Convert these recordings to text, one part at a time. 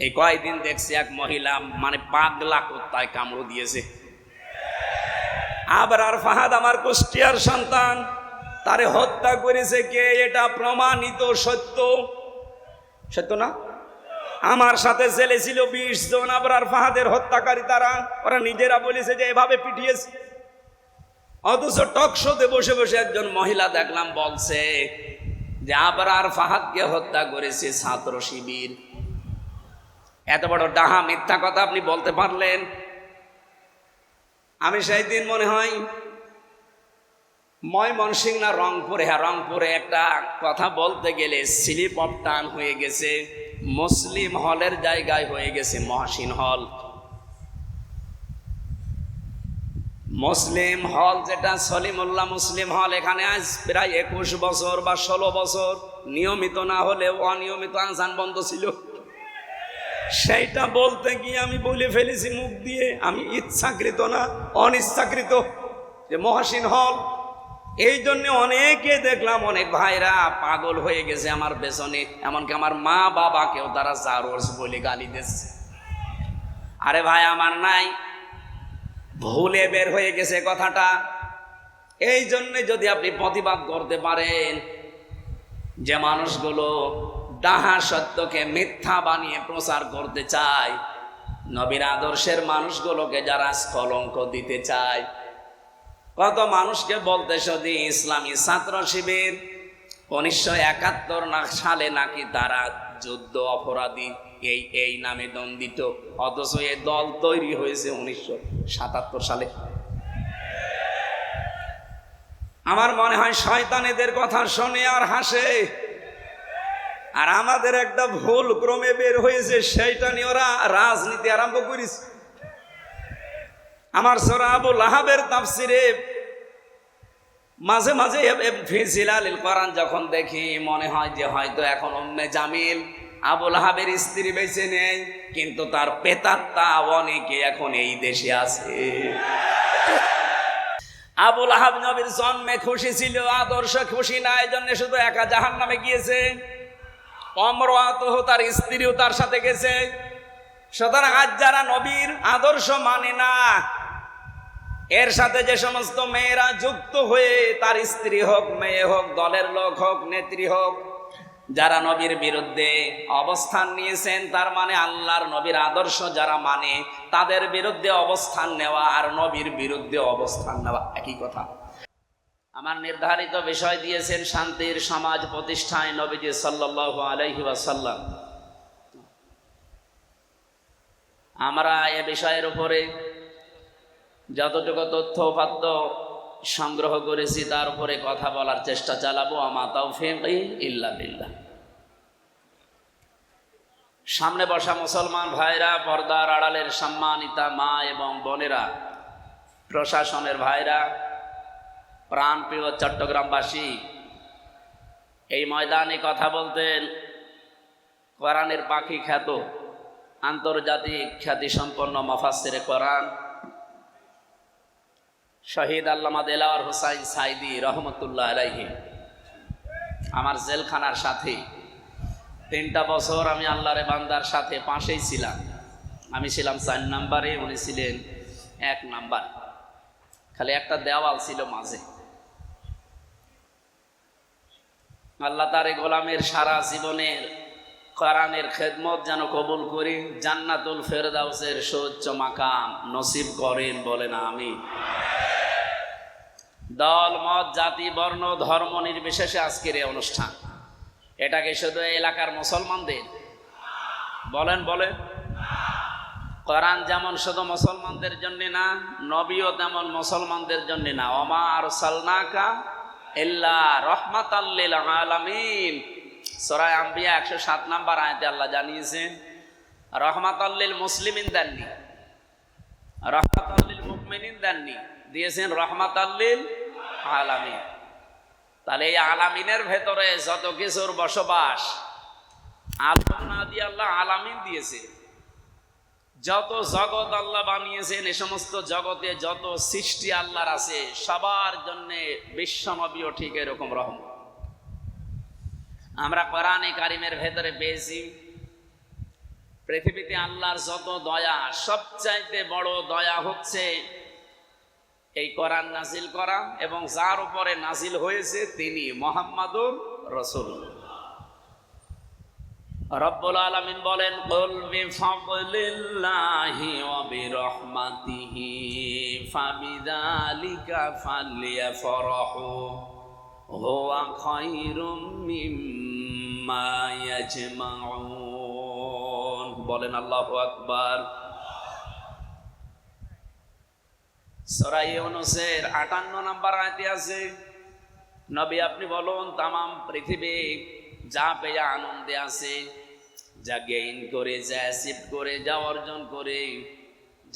এই কয়েকদিন দেখছি এক মহিলা মানে পাগলা কুত্তায় কামড় দিয়েছে। আবরার ফাহাদ আমার কুষ্টিয়ার সন্তান, তারে হত্যা করেছে কে? এটা প্রমাণিত সত্য। সত্য না? আমার সাথে ছেলে ছিল 20 জন আবরার ফাহাদের হত্যাকারী। ওরা নিজেরা বলেছে যে এভাবে পিটিয়েছে। অথচ টক শোতে বসে বসে একজন মহিলা দেখলাম বলছে যে আবরার ফাহাদকে হত্যা করেছে ছাত্র শিবির। এত বড় ডাহা মিথ্যা কথা আপনি বলতে পারলেন? আমি সেই দিন মনে হয় ময়মনসিংহ না রংপুরে, রংপুরে একটা কথা বলতে গেলে স্লিপ অফ টাং হয়ে গেছে, মুসলিম হলের জায়গায় হয়ে গেছে মহসিন হল। মুসলিম হল যেটা সলিমুল্লাহ মুসলিম হল, এখানে আজ প্রায় 21 বছর বা 16 বছর নিয়মিত না হলেও অনিয়মিত আজান বন্ধ ছিল। সেইটা বলতে গিয়ে আমি বলে ফেলেছি মুখ দিয়ে, আমি ইচ্ছাকৃত না অনিচ্ছাকৃত, যে মহসিন হল। এই জন্য অনেকে দেখলাম, অনেক ভাইরা পাগল হয়ে গেছে আমার পেছনে, এমনকি আমার মা বাবাকেও তারা জারোস বলে গালি দিচ্ছে। আরে ভাই আমার নাই, ভুলে বের হয়ে গেছে কথাটা। এই জন্য যদি আপনি প্রতিবাদ করতে পারেন যে মানুষগুলো ডাহা সত্যকে মিথ্যা বানিয়ে প্রচার করতে চায়, নবীর আদর্শের মানুষগুলোকে যারা কলঙ্ক দিতে চায়, কত মানুষকে বলতে যদি ইসলামী ছাত্র শিবির 1971 সালে নাকি তারা যুদ্ধ অপরাধী এই নামে দণ্ডিত, অথচ এই দল তৈরি হয়েছে 1977 সালে। আমার মনে হয় শয়তান এদের কথা শোনে আর হাসে, আর আমাদের একটা ভুল ক্রমে বের হয়েছে, সেইটা নিয়ে ওরা রাজনীতি আরম্ভ করেছে। আমার সূরা আবু লাহাবের তাফসিরে মাঝে মাঝে ফিজিলালিল কোরআন যখন দেখি মনে হয় যে হয়তো এখন উম্মে জামিল আবু লাহাবের স্ত্রী বেঁচে নেই, কিন্তু তার পেতাত্তা অনেকে এখন এই দেশে আছে। আবু লাহাব নবীর জন্মে খুশি ছিল, আদর্শ খুশি না, এই জন্য শুধু একা জাহান্নামে গিয়েছে। অমরাতহ তার স্ত্রীও তার সাথে গেছে। সুতরাং আজ যারা নবীর আদর্শ মানে না, এর সাথে যে সমস্ত মেয়েরা যুক্ত হয়ে, তার স্ত্রী হোক, মেয়ে হোক, দলের লোক হোক, নেত্রী হোক, যারা নবীর বিরুদ্ধে অবস্থান নিয়েছেন, তার মানে আল্লাহর নবীর আদর্শ যারা মানে, তাদের বিরুদ্ধে অবস্থান নেওয়া আর নবীর বিরুদ্ধে অবস্থান নেওয়া একই কথা। আমার নির্ধারিত বিষয় দিয়েছেন শান্তির সমাজ প্রতিষ্ঠায় নবীজি সাল্লাল্লাহু আলাইহি ওয়াসাল্লাম। আমরা এ বিষয়ের উপরে যতটুকু তথ্যপাত্য সংগ্রহ করেছি তার উপরে কথা বলার চেষ্টা চালাবো। আমা তাওফীকি ইল্লা বিল্লাহ। সামনে বসা মুসলমান ভাইরা, পর্দার আড়ালের সম্মানিতা মা এবং বোনেরা, প্রশাসনের ভাইরা, প্রাণপ্রিয় চট্টগ্রামবাসী, এই ময়দানে কথা বলতেন কোরআনের পাখি খ্যাত আন্তর্জাতিক খ্যাতিসম্পন্ন মুফাসসিরে কোরআন শহীদ আল্লামা দেলাওয়ার হোসাইন সাইদি রহমতুল্লাহ আলাইহি। আমার জেলখানার সাথে 3টা বছর আমি আল্লাহরে বান্দার সাথে পাশেই ছিলাম। আমি ছিলাম 4 নম্বরে, উনি ছিলেন 1 নাম্বার। খালি একটা দেওয়াল ছিল মাঝে। আল্লাহ তার গোলামের সারা জীবনের কোরআনের খেদমত যেন কবুল করি, জান্নাতুল ফেরদাউসের সুউচ্চ মাকাম নসিব করেন, বলেন আমিন। দল মত জাতি বর্ণ ধর্ম নির্বিশেষে আজকের এই অনুষ্ঠান, এটাকে শুধু এলাকার মুসলমানদের বলেন? কোরআন যেমন শুধু মুসলমানদের জন্য না, নবীও তেমন মুসলমানদের জন্য না। ওমা আরসালনাকা ইল্লা রাহমাতাল লিল আলামিন। সূরা আম্বিয়া 107 নম্বর আয়াতে আল্লাহ জানিয়েছেন রাহমাতাল লিল মুসলিমিন দেননি, রাহমাতাল লিল মুমিনিন দেননি, দিয়েছেন রাহমাতাল লিল আলামিন। তাহলে এই আলামিনের ভেতরে যত কিছুর বসবাস, আল্লাহ না দিয়ে আল্লাহ আলামিন দিয়েছে। যত জগৎ আল্লাহ বানিয়েছেন, এ সমস্ত জগতে যত সৃষ্টি আল্লাহর আছে, সবার জন্য বিশ্বনবীও ঠিক এরকম রহমত। আমরা কোরআনে কারিমের ভেতরে পেয়েছি পৃথিবীতে আল্লাহর যত দয়া, সবচাইতে বড় দয়া হচ্ছে এই কোরআন নাজিল করা, এবং যার উপরে নাজিল হয়েছে তিনি মুহাম্মাদুর রাসূলুল্লাহ। রব্বুল আলামিন বলেন, কুল বিফাদলিল্লাহি ওয়া বিরহমাতিহি ফাবিযালিকা ফালইফরাহু হুয়া খায়রুম মিম্মা ইয়াজমাউন। বলেন আল্লাহু আকবার। সূরা ইউনূসের 58 নম্বর আয়াতে আছে, নবী আপনি বলুন তামাম পৃথিবী যা পেয়ে আনন্দে আছে, যা গেইন করে, যা অ্যাচিভ করে, যা অর্জন করে,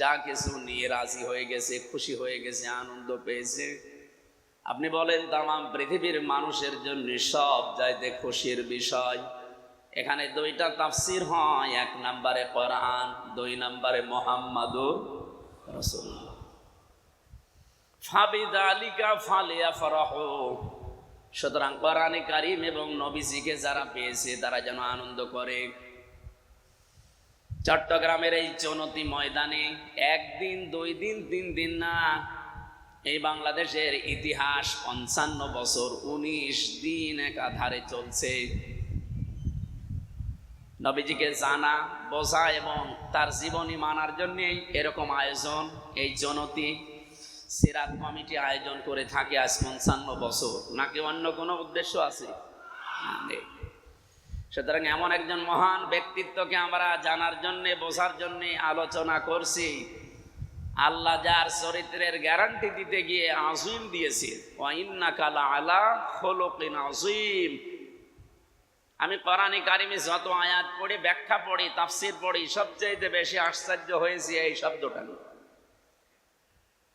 যা কিছু নিয়ে রাজি হয়ে গেছে, খুশি হয়ে গেছে, আনন্দ পেয়েছে, আপনি বলেন তামাম পৃথিবীর মানুষের জন্য সব চাইতে খুশির বিষয়। এখানে দুইটা তাফসীর হয়, এক নম্বরে কোরআন, দুই নম্বরে মুহাম্মাদুর রাসূলুল্লাহ। ফাবিযালিকা ফালইফরাহু, সুতরাং কোরআনে কারীম এবং নবীজিকে যারা পেয়েছে তারা যেন আনন্দ করে। চট্টগ্রামের এই চৌনতি ময়দানে একদিন, 2 দিন, 3 দিন না, এই বাংলাদেশের ইতিহাস 55 বছর 19 দিন একাধারে চলছে। নবীজিকে জানা, বোঝা এবং তার জীবনী মানার জন্যই এরকম আয়োজন। এই চৌনতি সিরাত কমিটি আয়োজন করে থাকে আজ 55 বছর। নাকি অন্য কোনো উদ্দেশ্য আছে? সুতরাং এমন একজন মহান ব্যক্তিত্বকে আমরা জানার জন্যে, বোঝার জন্যে আলোচনা করছি। আল্লাহ যার চরিত্রের গ্যারান্টি দিতে গিয়ে আযীম দিয়েছে, ওয়া ইন্নাকা লাআলা খুলুকিন আযীম। আমি কোরআনে কারিমে যত আয়াত পড়ি, ব্যাখ্যা পড়ি, তাফসীর পড়ি, সবচেয়ে বেশি আশ্চর্য হয়েছি এই শব্দটা নিয়ে।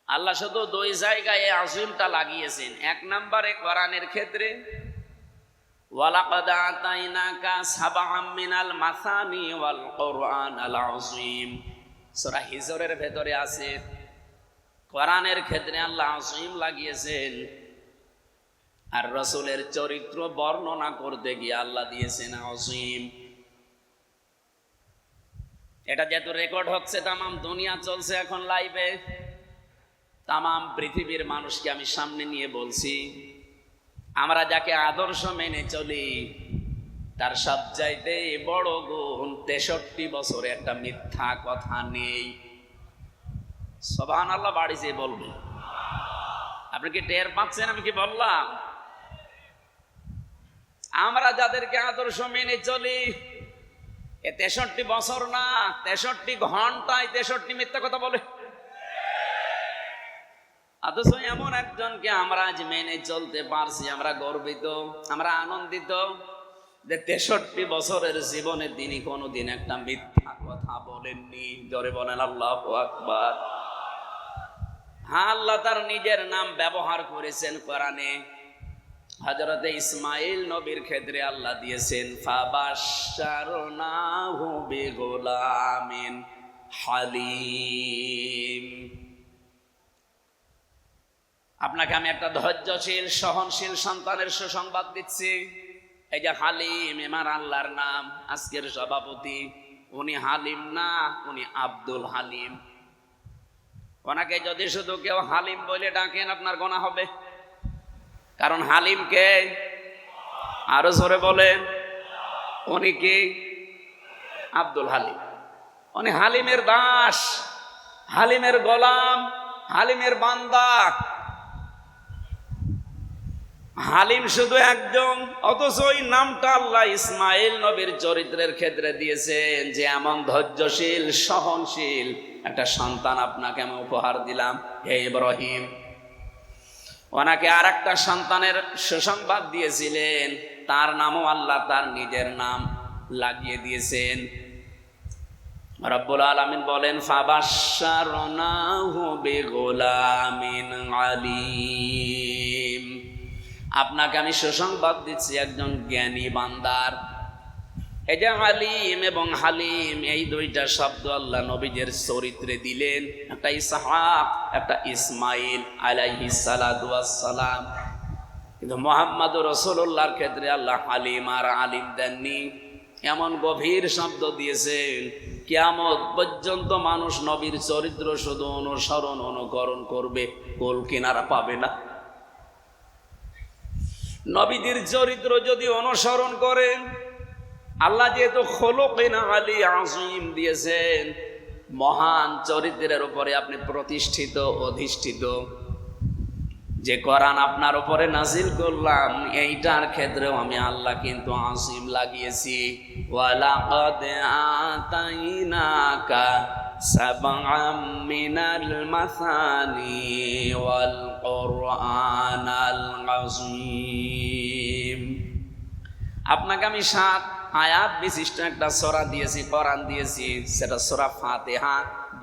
আল্লাহ শুধু 2 জায়গায় এই আযীমটা লাগিয়েছেন। এক নম্বরে কোরআনের ক্ষেত্রে, ওয়ালাকাদ আতাইনাকা সাবআম মিনাল মাসানি ওয়াল কুরআনাল আযীম। সূরা হিজরের ভেতরে আছে। কোরআনের ক্ষেত্রে আল্লাহ আযীম লাগিয়েছেন, আর রাসূলের চরিত্র বর্ণনা করতে গিয়ে আল্লাহ দিয়েছেন আযীম। এটা যেহেতু রেকর্ড হচ্ছে, তামাম দুনিয়া চলছে এখন লাইভে, তামাম পৃথিবীর মানুষকে আমি সামনে নিয়ে বলছি, আমরা যাকে আদর্শ মেনে চলি তার সবচাইতে বড় গুণ 63 বছরে একটা মিথ্যা কথা নেই। সুবহানাল্লাহ, বাড়ি যেয়ে বলবেন। আপনি কি টের পাচ্ছেন আমি কি বললাম? আমরা যাদেরকে আদর্শ মেনে চলি, এ 63 বছর না, 63 ঘন্টায় 63 মিথ্যা কথা বলে। অথচ এমন একজনকে আমরা আজ মেনে চলতে পারছি, আমরা গর্বিত, আমরা আনন্দিত যে 63 বছরের জীবনে তিনি কোনোদিন একটা মিথ্যা কথা বলেননি। জোরে বলেন আল্লাহু আকবার। হ্যাঁ, আল্লাহ তার নিজের নাম ব্যবহার করেছেন কোরআনে। হযরতে ইসমাঈল নবীর ক্ষেত্রে আল্লাহ দিয়েছেন, ফাবাশশারনাহু বিগুলামিন হালিম। আপনাকে আমি একটা ধৈর্যশীল, সহনশীল সন্তানের সুসংবাদ দিচ্ছি। এই যে হালিম, এমার আল্লাহর নাম। আজকের সভাপতি উনি হালিম না, উনি আব্দুল হালিম। ওনাকে যদি শুধু কেউ হালিম বলে ডাকেন আপনার গোনা হবে, কারণ হালিমকে আরো জোরে বলেন, উনি কি? আব্দুল হালিম। উনি হালিমের দাস, হালিমের গোলাম, হালিমের বান্দা। হালিম শুধু একজন, অথচ ওই নামটা আল্লাহ ইসমাঈল নবীর চরিত্রের ক্ষেত্রে দিয়েছেন যে এমন ধৈর্যশীল, সহনশীল একটা সন্তান আপনাকে আমি উপহার দিলাম, হে ইব্রাহিম। ওনাকে আর একটা সন্তানের সুসংবাদ দিয়েছিলেন, তার নামও আল্লাহ তার নিজের নাম লাগিয়ে দিয়েছেন। রব্বুল আলামিন বলেন, ফাবাশশারনাহু বিগুলামিন আলীম। আপনাকে আমি সুসংবাদ দিচ্ছি একজন জ্ঞানী বান্দার। এই যে আলিম এবং হালিম, এই দুইটা শব্দ আল্লাহ নবীদের চরিত্রে দিলেন। একটা ইসহাক, একটা ইসমাইল আলাইহিস সালাতু ওয়াস সালাম। কিন্তু মুহাম্মদুর রাসূলুল্লাহর ক্ষেত্রে আল্লাহ হালিম আর আলিম দেননি। এমন গভীর শব্দ দিয়েছেন, কিয়ামত পর্যন্ত মানুষ নবীর চরিত্র শুধু অনুসরণ অনুকরণ করবে, কোল কিনারা পাবে না। নবীদের চরিত্র যদি অনুসরণ করেন, আল্লাহ যেহেতু খুলুকিনা আলী আযীম দিয়েছেন, মহান চরিত্রের উপরে আপনি প্রতিষ্ঠিত অধিষ্ঠিত, যে কোরআন আপনার উপরে নাজিল করলাম এইটার ক্ষেত্রেও আমি আল্লাহ কিন্তু আসিম লাগিয়েছি। ওয়ালাকাদ আতাইনাকা সাবআম মিনাল মাসানি ওয়াল কুরআনাল আযীম। আপনাকে আমি 7 আয়াত বিশিষ্ট একটা সূরা দিয়েছি, কোরআন দিয়েছি, সেটা সূরা ফাতিহা।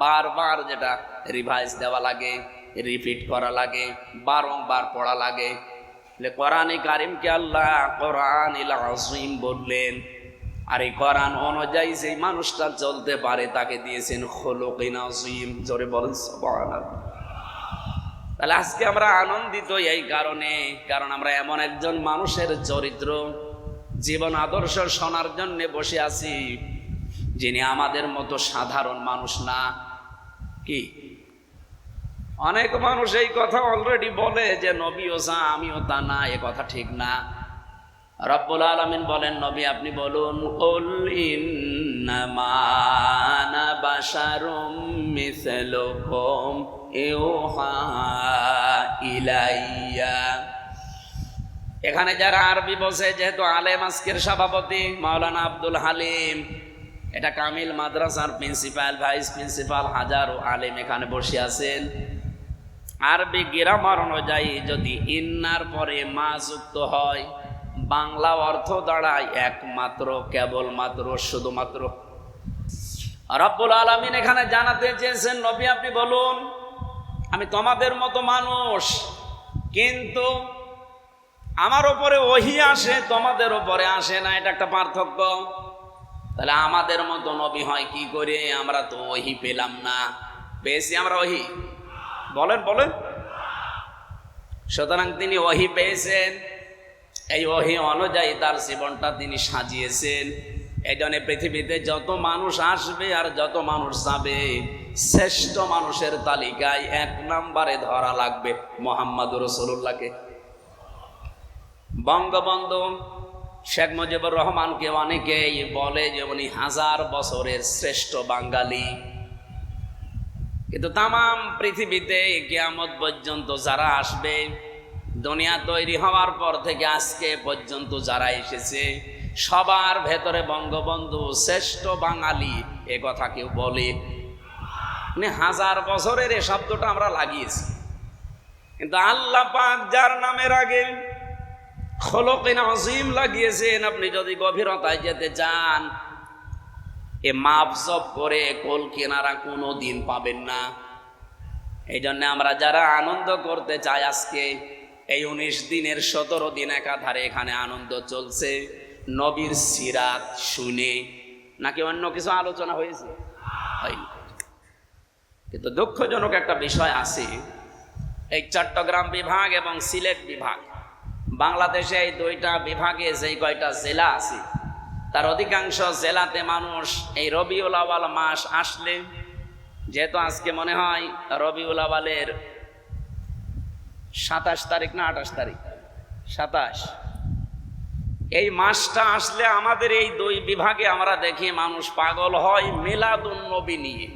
বারবার যেটা রিভাইজ দেওয়া লাগে, রিপিট করা লাগে, বারংবার পড়া লাগে। কোরআনে কারিমকে আল্লাহ কোরআনুল আযীম বললেন। আর এই কোরআন অনুযায়ী যেই মানুষটা চলতে পারে তাকে দিয়েছেন খুলুকিন আযীম। জোরে বলেন সুবহানাল্লাহ। তাহলে আজকে আমরা আনন্দিত এই কারণে, কারণ আমরা এমন একজন মানুষের চরিত্র, জীবন আদর্শ শোনার জন্য বসে আছি, যিনি আমাদের মতো সাধারণ মানুষ না। কি অনেক মানুষ এই কথা অলরেডি বলে যে নবীও যা আমিও তা না, এ কথা ঠিক না। রব্বুল আলামিন বলেন, নবী আপনি বলুন, কুল ইন্নামা আনা বাশারুম মিসলুকুম ইউহা ইলাইয়া। এখানে যারা আরবি বসে, যেহেতু আলেম আজকের সভাপতি মাওলানা আব্দুল হালিম, এটা কামিল মাদ্রাসার প্রিন্সিপাল, ভাইস প্রিন্সিপাল, হাজারো আলেম এখানে বসে আছেন। আরবি গ্রামার অনুযায়ী যদি ইন্নার পরে মা যুক্ত হয়, বাংলা অর্থ দাঁড়ায় একমাত্র, কেবলমাত্র, শুধুমাত্র। রব্বুল আলামিন এখানে জানাতে চেয়েছেন, নবী আপনি বলুন আমি তোমাদের মতো মানুষ, কিন্তু আমার উপরে ওহী আসে, তোমাদের উপরে আসে না, এটা একটা পার্থক্য। তাহলে আমাদের মতো নবী হয় কি করে? আমরা তো ওহী পেলাম না। পেয়েছি আমরা ওহী? বলেন বলেন। সুতরাং তিনি ওহী পেয়েছেন, এই ওহী অনুযায়ী তার জীবনটা তিনি সাজিয়েছেন। এই জন্য পৃথিবীতে যত মানুষ আসবে আর যত মানুষ যাবে, শ্রেষ্ঠ মানুষের তালিকায় 1 নম্বরে ধরা লাগবে মুহাম্মদুর রাসূলুল্লাহকে। বঙ্গবন্ধু শেখ মুজিবুর রহমানকে অনেকেই বলে যে উনি 1000 বছরের শ্রেষ্ঠ বাঙালি, কিন্তু তামাম পৃথিবীতে কিয়ামত পর্যন্ত যারা আসবে, দুনিয়া তৈরি হওয়ার পর থেকে আজকে পর্যন্ত যারা এসেছে, সবার ভেতরে বঙ্গবন্ধু শ্রেষ্ঠ বাঙালি এ কথা কেউ বলে? মানে 1000 বছরের এ শব্দটা আমরা লাগিয়েছি, কিন্তু আল্লাহ পাক যার নামের আগে খুলুকিন আযীম লাগিয়েছেন, আপনি যদি গভীরতায় যেতে চান, এ মাপজব করে কোল কিনারা কোনো দিন পাবেন না। এই জন্য আমরা যারা আনন্দ করতে চাই, আজকে এই 19 দিনের 17 দিন একাধারে এখানে আনন্দ চলছে, নবীর সিরাত শুনে। নাকি অন্য কিছু আলোচনা হয়েছে? হয়নি। কিন্তু দুঃখজনক একটা বিষয় আছে, এই চট্টগ্রাম বিভাগ এবং সিলেট বিভাগ, বাংলাদেশে এই 2টা বিভাগে যেই কয়টা জেলা আছে, তার অধিকাংশ জেলাতে মানুষ এই রবিউল আউয়াল মাস আসলে, যেহেতু আজকে মনে হয় রবিউল আউয়ালের 27 তারিখ না 28 তারিখ, 27, এই মাসটা আসলে আমাদের এই 2 বিভাগে আমরা দেখি মানুষ পাগল হয় মিলাদুন নবী নিয়ে।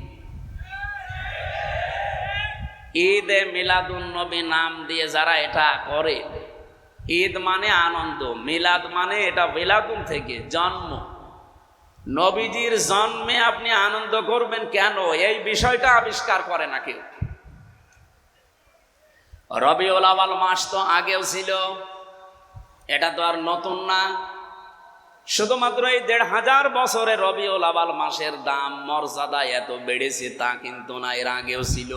ঈদে মিলাদুন নবী নাম দিয়ে যারা এটা করে, ঈদ মানে আনন্দ, মিলাদ মানে এটা মিলাদুন থেকে জন্ম, নবীজির জন্মে আপনি আনন্দ করবেন কেন? এই বিষয়টা আবিষ্কার করে না কেউ। রবিউল আউয়াল মাস তো আগেও ছিল, এটা তো আর নতুন না। শুধুমাত্র এই 1500 বছরে রবিউল আউয়াল মাসের দাম মর্যাদা এত বেড়েছে তা কিন্তু না, এর আগেও ছিল।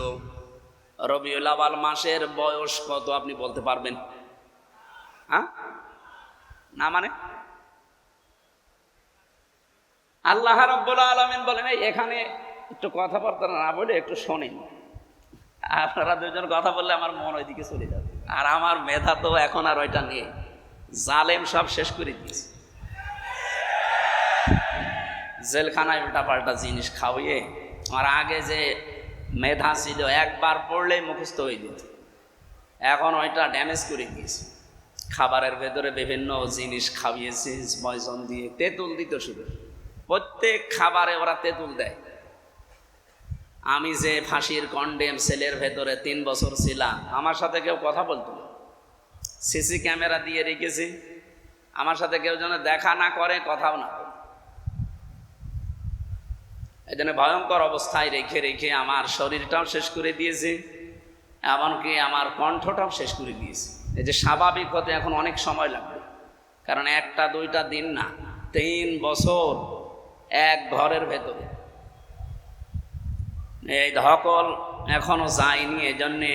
রবিউল আউয়াল মাসের বয়স কত আপনি বলতে পারবেন? হ্যাঁ না, মানে আল্লাহ রাব্বুল আলামিন বলেন, এখানে একটু কথাবার্তা না বলে একটু শোনেন। আপনারা 2 জন কথা বললে আমার মন ওইদিকে চলে যাবে, আর আমার মেধা তো এখন আর ওইটা নেই, জালেম সব শেষ করে দিয়েছে। জেলখানায় উল্টাপাল্টা জিনিস খাওয়িয়ে আমার আগে যে মেধা ছিল একবার পড়লেই মুখস্থ হয়ে যেত, এখন ওইটা ড্যামেজ করে দিয়েছে। খাবারের ভেতরে বিভিন্ন জিনিস খাওয়িয়েছে পয়জন দিয়ে, তেঁতুল দিত শুধু, প্রত্যেক খাবারে ওরা তেঁতুল দেয়। আমি যে ফাঁসির কন্ডেম সেলের ভেতরে 3 বছর ছিলাম, আমার সাথে কেউ কথা বলতো না, সিসি ক্যামেরা দিয়ে রেখেছি, আমার সাথে কেউ যেন দেখা না করে, কথাও না। এই জন্য ভয়ঙ্কর অবস্থায় রেখে রেখে আমার শরীরটাও শেষ করে দিয়েছে, এমনকি আমার কণ্ঠটাও শেষ করে দিয়েছে। এই যে স্বাভাবিক হতে এখন অনেক সময় লাগবে, কারণ 1-2 দিন না, 3 বছর এক ঘরের ভেতরে। এই ধকল এখনো যায়নি, এই জন্যে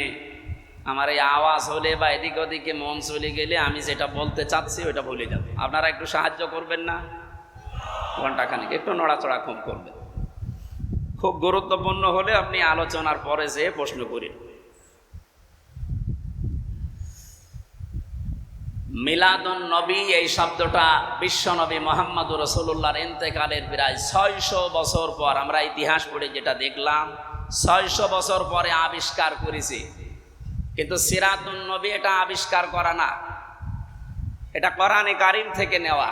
আমার এই আওয়াজ হলে বা এদিক ওদিকে মন চলে গেলে আমি যেটা বলতে চাচ্ছি ওইটা ভুলে যাব। আপনারা একটু সাহায্য করবেন না? ঘন্টাখানিক একটু নড়াচড়া কম করবেন। খুব গুরুত্বপূর্ণ হলে আপনি আলোচনার পরে যেয়ে প্রশ্ন করেন। মিলাদুন নবী এই শব্দটা বিশ্বনবী মুহাম্মদুর রাসূলুল্লাহর ইন্তেকালের প্রায় 600 বছর পর, আমরা ইতিহাস পড়ে যেটা দেখলাম 600 বছর পরে আবিষ্কার করেছি। কিন্তু সিরাতুন নবী এটা আবিষ্কার করা না, এটা কোরআনে কারীম থেকে নেওয়া।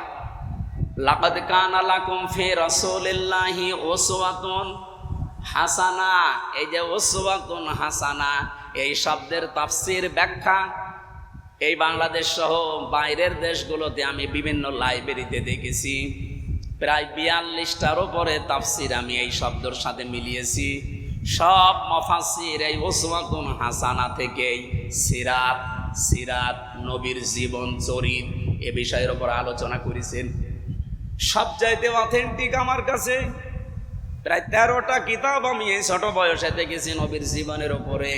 লাকাদ কানা লাকুম ফি রাসূলিল্লাহি উসওয়াতুন হাসানা, এই যে উসওয়াতুন হাসানা এই শব্দের তাফসীর ব্যাখ্যা এই বাংলাদেশ সহ বাইরের দেশগুলোতে আমি বিভিন্ন লাইব্রেরিতে দেখেছি, প্রায় 42টার উপরে তাফসীর আমি এই শব্দের সাথে মিলিয়েছি। সব মুফাসসির এই উসওয়াতুন হাসানা থেকেই সিরাত নবীর জীবন চরিত এ বিষয়ের উপর আলোচনা করেছেন। সবচাইতে অথেন্টিক আমার কাছে প্রায় 13টা কিতাব আমি এই ছোট বয়সে দেখেছি নবীর জীবনের উপরে।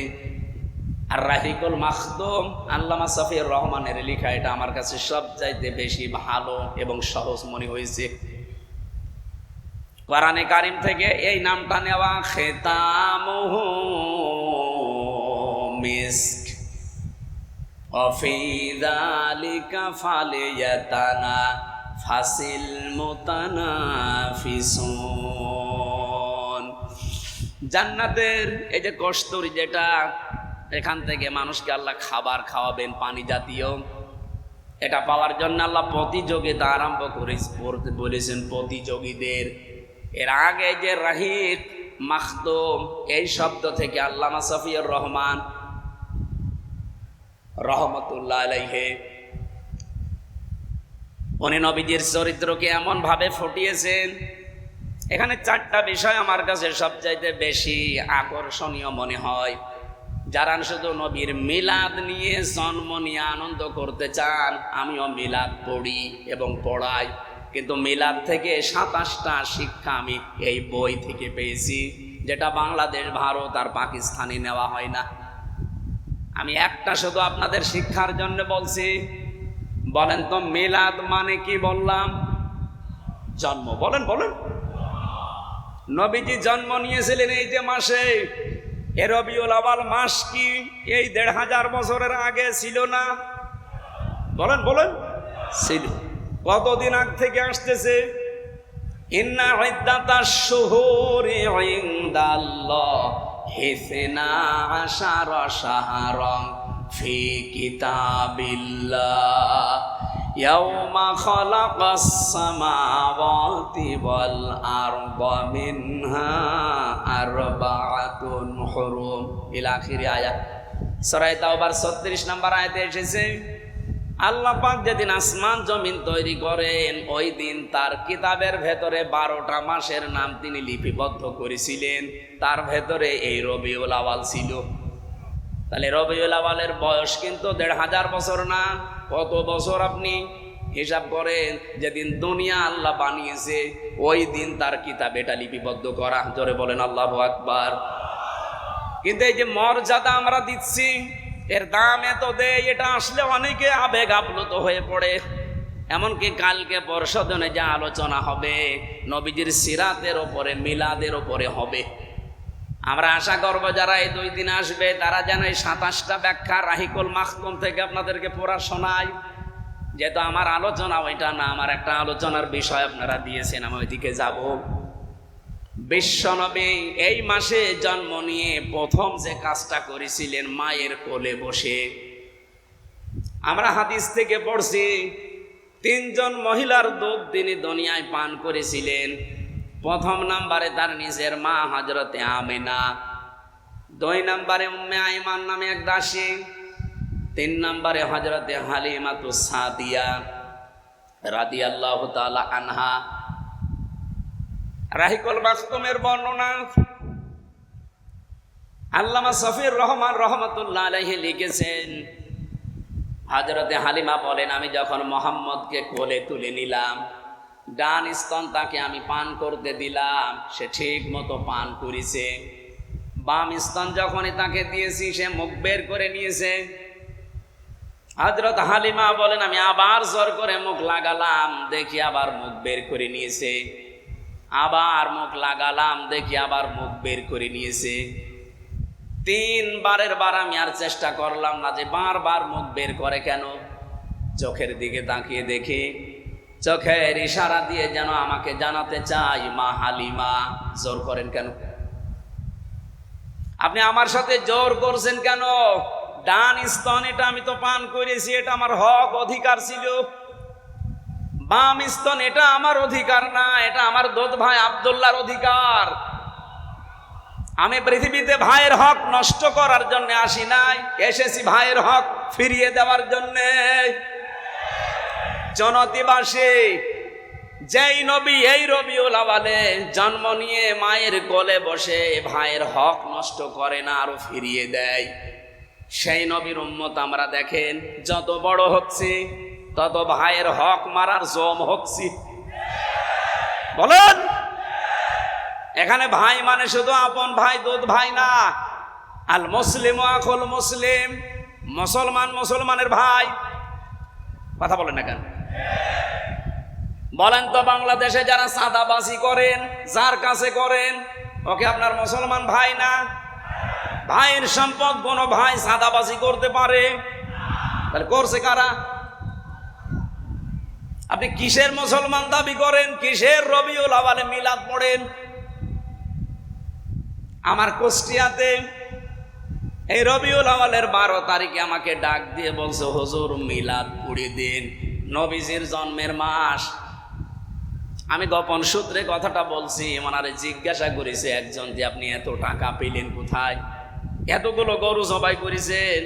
আর রাহিকুল মাখদুম আল্লামা সফিউর রহমানের লেখা, এটা আমার কাছে সবচাইতে বেশি ভালো এবং সহজ মনে হয়েছে। কোরআনে কারীম থেকে এই নামটা নেওয়া, খিতামুহু মিস্ক ওয়া ফি যালিকা ফালিয়াতানা ফাসিল মুতানাফিসুন। জান্নাতের এই যে কস্তুরী, যেটা এখান থেকে মানুষকে আল্লাহ খাবার খাওয়াবেন পানি জাতীয়, এটা পাওয়ার জন্য আল্লাহ প্রতিযোগিতা আরম্ভ করতে বলেছেন প্রতিযোগীদের। এর আগে যে রাহিক মাখদুম এই শব্দ থেকে আল্লামা সফিউর রহমান রহমতুল্লাহ আলাইহি উনি নবীজির চরিত্রকে এমন ভাবে ফুটিয়েছেন। এখানে 4টা বিষয় আমার কাছে সবচাইতে বেশি আকর্ষণীয় মনে হয়। যারা শুধু নবীর মিলাদ নিয়ে, জন্ম নিয়ে আনন্দ করতে চান, আমিও মিলাদ পড়ি এবং পড়াই, কিন্তু মিলাদ থেকে 27টা শিক্ষা আমি এই বই থেকে পেয়েছি, যেটা বাংলাদেশ, ভারত আর পাকিস্তানে নেওয়া হয় না। আমি একটা শুধু আপনাদের শিক্ষার জন্য বলছি। বলেন তো মিলাদ মানে কি? বললাম জন্ম। বলেন বলেন। নবীজি জন্ম নিয়েছিলেন এই যে মাসে, এ রবিউল আউয়াল মাস কি এই 1500 বছরের আগে ছিল না? বলেন বলেন। ছিল। কতদিন আগ থেকে আসতেছে? ইন্না ইদ্দাতাশ শুহুরি ইনদাল্লাহি 12 শাহরান ফি কিতাবিল্লাহ ইয়াউমা খালাকাস সামাওয়াতি ওয়াল আরদা মিনহা আরবাআতুন হুরুম ইলা আখির আয়াত। সূরা তাওবার 36 নম্বর আয়াতে এসেছে, আল্লাহ পাক যেদিন আসমান জমিন তৈরি করেন ওই দিন তার কিতাবের ভেতরে 12টা মাসের নাম তিনি লিপিবদ্ধ করেছিলেন, তার ভেতরে এই রবিউল আউয়াল ছিল। তাহলে রবিউল আউয়ালের বয়স কিন্তু 1500 বছর না। কত বছর আপনি হিসাব করেন? যেদিন দুনিয়া আল্লাহ বানিয়েছে ওই দিন তার কিতাব এটা লিপিবদ্ধ করা। জোরে বলেন আল্লাহু আকবার। কিন্তু এই যে মর্যাদা আমরা দিচ্ছি, এর দাম এত দেয়, এটা আসলে অনেকে আবেগ আপ্লুত হয়ে পড়ে। এমনকি কালকে পরশোদিনে যে আলোচনা হবে নবীজির সিরাতের ওপরে, মিলাদের ওপরে হবে। আমরা আশা করব যারা এই 2 দিন আসবে তারা যেন এই 27টা ব্যাখ্যা রাহিকুল মাখদুম থেকে আপনাদেরকে পড়া শোনায়। যেহেতু আমার আলোচনা ওইটা না, আমার একটা আলোচনার বিষয় আপনারা দিয়েছেন, আমি ওইদিকে যাব। বিশ্বনবী এই মাসে জন্ম নিয়ে প্রথম যে কাজটা করেছিলেন মায়ের কোলে বসে, আমরা হাদিস থেকে পড়ছি 3 জন মহিলার দুধ তিনি দুনিয়ায় পান করেছিলেন। প্রথম নম্বরে তার নিজের মা হযরতে আমেনা, 2 নম্বরে উম্মে আইমান নামে এক দাসী, 3 নম্বরে হযরতে হালিমাতুস সাদিয়া রাদিয়াল্লাহু তাআলা আনহা। রাহিকুল মাখতুমের বর্ণনা আল্লামা সফির রহমান রহমাতুল্লাহ আলাইহি লিখেছেন, হযরতে হালিমা বলেন, আমি যখন মোহাম্মদকে কোলে তুলে নিলাম, ডান স্তন তাকে আমি পান করতে দিলাম, সে ঠিক মতো পান করেছে। বাম স্তন যখনই তাকে দিয়েছি, সে মুখ বের করে নিয়েছে। হযরত হালিমা বলেন, আমি আবার জোর করে মুখ লাগালাম, দেখি আবার মুখ বের করে নিয়েছে। আবার মুখ লাগালাম, দেখি আবার মুখ বের করে নিয়েছে। 3 বারের বার আমি আর চেষ্টা করলাম না যে বারবার মুখ বের করে কেন। চোখের দিকে তাকিয়ে দেখি, চোখের ইশারা দিয়ে যেন আমাকে জানাতে চাই, মা হালিমা জোর করেন কেন? আপনি আমার সাথে জোর করছেন কেন? ডান স্তন এটা আমি তো পান করেছি, এটা আমার হক অধিকার ছিল। বাম স্তন এটা আমার অধিকার না, এটা আমার দুধ ভাই আব্দুল্লাহর অধিকার। আমি পৃথিবীতে ভাইয়ের হক নষ্ট করার জন্য আসি নাই, এসেছি ভাইয়ের হক ফিরিয়ে দেওয়ার জন্য। জনতিবাসী যেই নবী এই রবিউল আওয়ালে জন্ম নিয়ে মায়ের কোলে বসে ভাইয়ের হক নষ্ট করে না, আরো ফিরিয়ে দেয়, সেই নবীর উম্মত আমরা দেখেন যত বড় হচ্ছে তত ভাইয়ের হক মারার জম হচ্ছে। বলেন, এখানে ভাই মানে শুধু আপন ভাই দুধ ভাই না। আল মুসলিম আখুল মুসলিম, মুসলমান মুসলমানের ভাই। কথা বলেন না কেন? বলেন তো, বাংলাদেশে যারা চাঁদাবাজি করেন, যার কাছে করেন, ওকে আপনার মুসলমান ভাই না? ভাইয়ের সম্পদ কোনো ভাই চাঁদাবাজি করতে পারে? তাহলে করছে কারা? আপনি কিসের মুসলমান দাবি করেন? কিসের রবিউল আওয়ালে মিলাদ পড়েন? আমার কুষ্টিয়াতে এই রবিউল আওয়ালের 12 তারিখে আমাকে ডাক দিয়ে বলছে, হুজুর মিলাদ পড়ে দিন, নবীজির জন্মের মাস। আমি গোপন সূত্রে কথাটা বলছি। ওনারে জিজ্ঞাসা করেছে একজন যে আপনি এত টাকা পেলেন কোথায়? এতগুলো গরু জবাই করেছেন,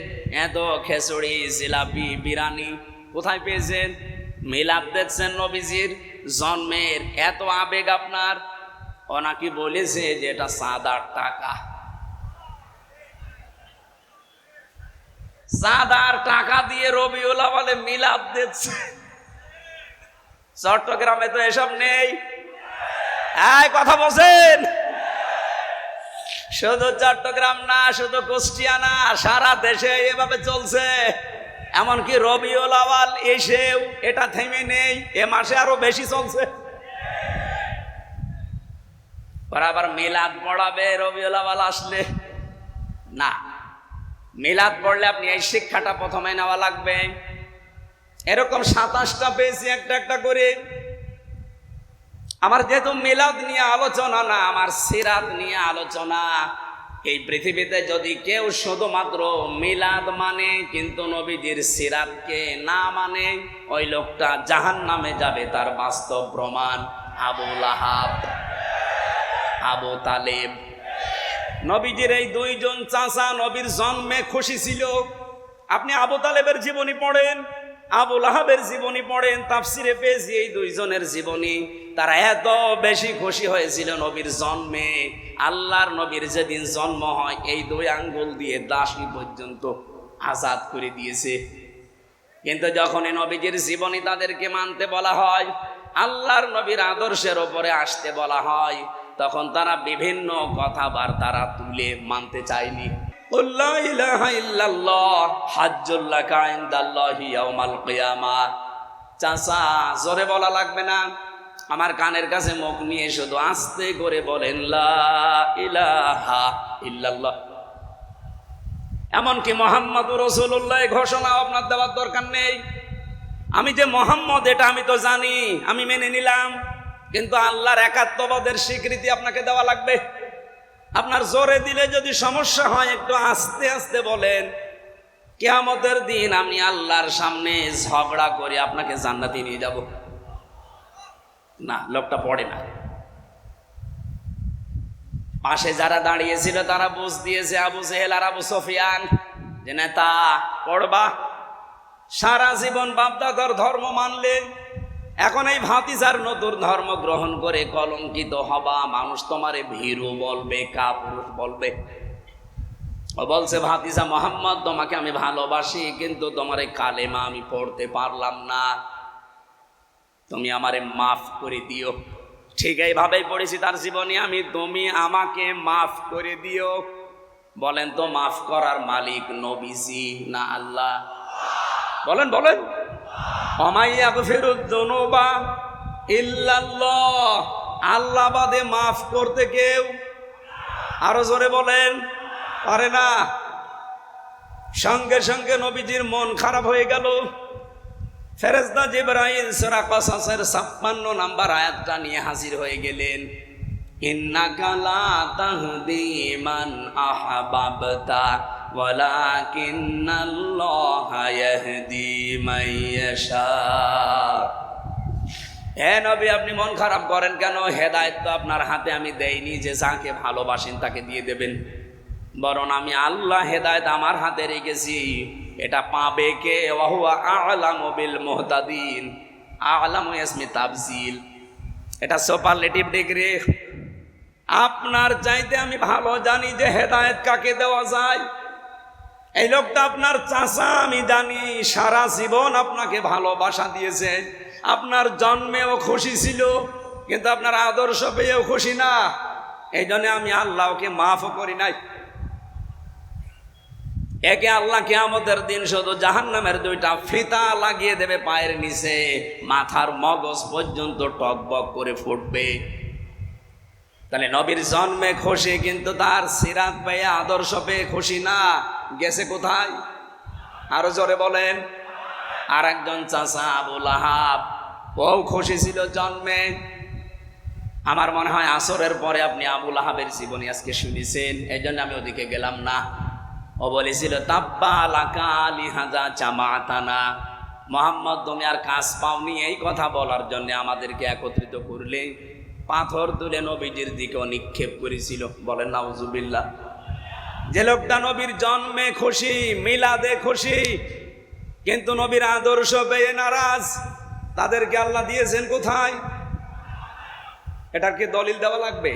এত খেচড়ি জিলাপি বিরানি কোথায় পেয়েছেন? মিলাদ দেখছেন নবীজির জন্মের, এত আবেগ আপনার। ওনাকে বলেছে যে এটা চাঁদার টাকা। চাঁদার টাকা দিয়ে রবিউল আওয়ালে মিলাদ দিচ্ছে। চট্টগ্রামে তো এসব নেই। এই কথা বলছেন, শুধু চট্টগ্রাম না, শুধু কুষ্টিয়া না, সারা দেশে এভাবে চলছে। এমনকি রবিউল আওয়াল এসেও এটা থেমে নেই, এ মাসে আরো বেশি চলছে। ওরা আবার মিলাদ পড়াবে রবিউল আওয়াল আসলে না। মিলাদ পড়লে আপনি এই শিক্ষাটা প্রথমে নেওয়া লাগবে। এরকম 27টা পেয়েছি একটা একটা করে। আমার যেহেতু মিলাদ নিয়ে আলোচনা না, আমার সিরাত নিয়ে আলোচনা। এই পৃথিবীতে যদি কেউ শুধুমাত্র মিলাদ মানে কিন্তু নবীজির সিরাতকে না মানে, ওই লোকটা জাহান্নামে যাবে, তার বাস্তব প্রমাণ আবু লাহাব, আবু তালেব। নবীজির এই 2 জন চাচা নবীর জন্মে খুশি ছিল। আপনি আবু তালেবের জীবনী পড়েন, আবু লাহাবের জীবনী পড়েন, তাফসিরে পেয়েছি এই 2 জনের জীবনী। তারা এত বেশি খুশি হয়েছিল নবীর জন্মে, আল্লাহর নবীর যেদিন জন্ম হয় এই 2 আঙ্গুল দিয়ে দাসী পর্যন্ত আজাদ করে দিয়েছে। কিন্তু যখনই নবীজির জীবনী তাদেরকে মানতে বলা হয়, আল্লাহর নবীর আদর্শের ওপরে আসতে বলা হয়, তখন তারা বিভিন্ন কথাবার্তা তুলে মানতে চায়নি। লা ইলাহা ইল্লাল্লাহ হাজ্জুল লাকা ইনদাল্লাহি ইয়াউমাল কিয়ামাহ। চাচা, জোরে বলা লাগবে না, আমার কানের কাছে মুখ নিয়ে শুধু আস্তে করে বলেন লা ইলাহা ইল্লাল্লাহ। এমনকি মুহাম্মদুর রাসূলুল্লাহ ঘোষণা আপনার দেওয়ার দরকার নেই। আমি যে মোহাম্মদ এটা আমি তো জানি, আমি মেনে নিলাম। কিন্তু আল্লাহর একাত্মবাদের স্বীকৃতি আপনাকে দেওয়া লাগবে। আপনার জোরে দিলে যদি সমস্যা হয়, একটু আস্তে আস্তে বলেন, কিয়ামতের দিন আমি আল্লাহর সামনে ঝগড়া করে আপনাকে জান্নাতে নিয়ে যাব। না, লোকটা পড়ে না। পাশে যারা দাঁড়িয়েছিল তারা বুঝ দিয়েছে, আবু জেহেল আর আবু সুফিয়ান, যে নেতা পড়বা, সারা জীবন বাপদাদার ধর্ম মানলে, এখন এই ভাতিজার নতুন ধর্ম গ্রহণ করে কলঙ্কিত হবা। মানুষ তোমারে ভীরু বলবে, কাপুরুষ বলবে। ও বলছে, ভাতিজা মোহাম্মদ, তোমাকে আমি ভালোবাসি, কিন্তু তোমার কালেমা আমি পড়তে পারলাম না, তুমি আমারে মাফ করে দিও। ঠিক এইভাবেই পড়েছি তার জীবনে আমি, তুমি আমাকে মাফ করে দিও। বলেন তো, মাফ করার মালিক নবীজি না আল্লাহ? বলেন বলেন। ওমাইয়াগফিরুয-যুনুবা ইল্লাল্লাহ, আল্লাহ বাদে মাফ করতে কেউ, আরো জোরে বলেন, পারে না। সঙ্গে সঙ্গে নবীজির মন খারাপ হয়ে গেল। ফেরেশতা জিবরাইল সূরা কসসের 56 নম্বর আয়াতটা নিয়ে হাজির হয়ে গেলেন। ইন্নাকা লা তাহদি মান আহবাবতা ওয়ালাকিন্নাল্লাহা ইয়াহদি মান ইয়াশা। হে নবী, আপনি মন খারাপ করেন কেন? হেদায়েত তো আপনার হাতে আমি দেইনি যে যাকে ভালোবাসেন তাকে দিয়ে দেবেন, বরং আমি আল্লাহ হেদায়েত আমার হাতে রেখেছি। এটা পাবে কে? ওয়া হুয়া আ'লামু বিল মুহতাদিন। আ'লামু ইসমি তাফজিল, এটা সুপারলেটিভ ডিগ্রি। আপনার চাইতে আমি ভালো জানি যে হেদায়েত কাকে দেওয়া যায়। এই লোকটা আপনার চাচা, আমি জানি সারা জীবন আপনাকে ভালোবাসা দিয়েছে, আপনার জন্মেও খুশি ছিল, কিন্তু আপনার আদর্শ পেয়েও খুশি না। এই জন্য আমি আল্লাহকে মাফও করি নাই। একে আল্লাহ কিয়ামতের দিন শুধু জাহান্নামের 2টা ফিতা লাগিয়ে দেবে পায়ের নিচে, মাথার মগজ পর্যন্ত টকবক করে ফুটবে। তাহলে নবীর জন্মে খুশি, কিন্তু তার সিরাত পেয়ে, আদর্শ পেয়ে খুশি না। গেছে কোথায়? আরো জোরে বলেন। আর একজন চাচা আবু লাহাব, ও খুশি ছিল জন্মে। আমার মনে হয় আসরের পরে আপনি আবু লাহাবের জীবনী আজকে শুনেছেন, এই জন্য আমি ওদিকে গেলাম না। ও বলেছিল, তাব্বা লাকা লিহাযা জামাতানা, মুহাম্মদ তুমি আর কাজ পাওনি এই কথা বলার জন্য আমাদেরকে একত্রিত করলে। পাথর তুলে নবীজির দিকে নিক্ষেপ করেছিল। বলেন নাউজুবিল্লাহ। যে লোকটা নবীর জন্মে খুশি, মিলাদে খুশি, কিন্তু নবীর আদর্শ পেয়ে নারাজ, তাদেরকে আল্লাহ দিয়েছেন কোথায়? এটার কি দলিল দেওয়া লাগবে?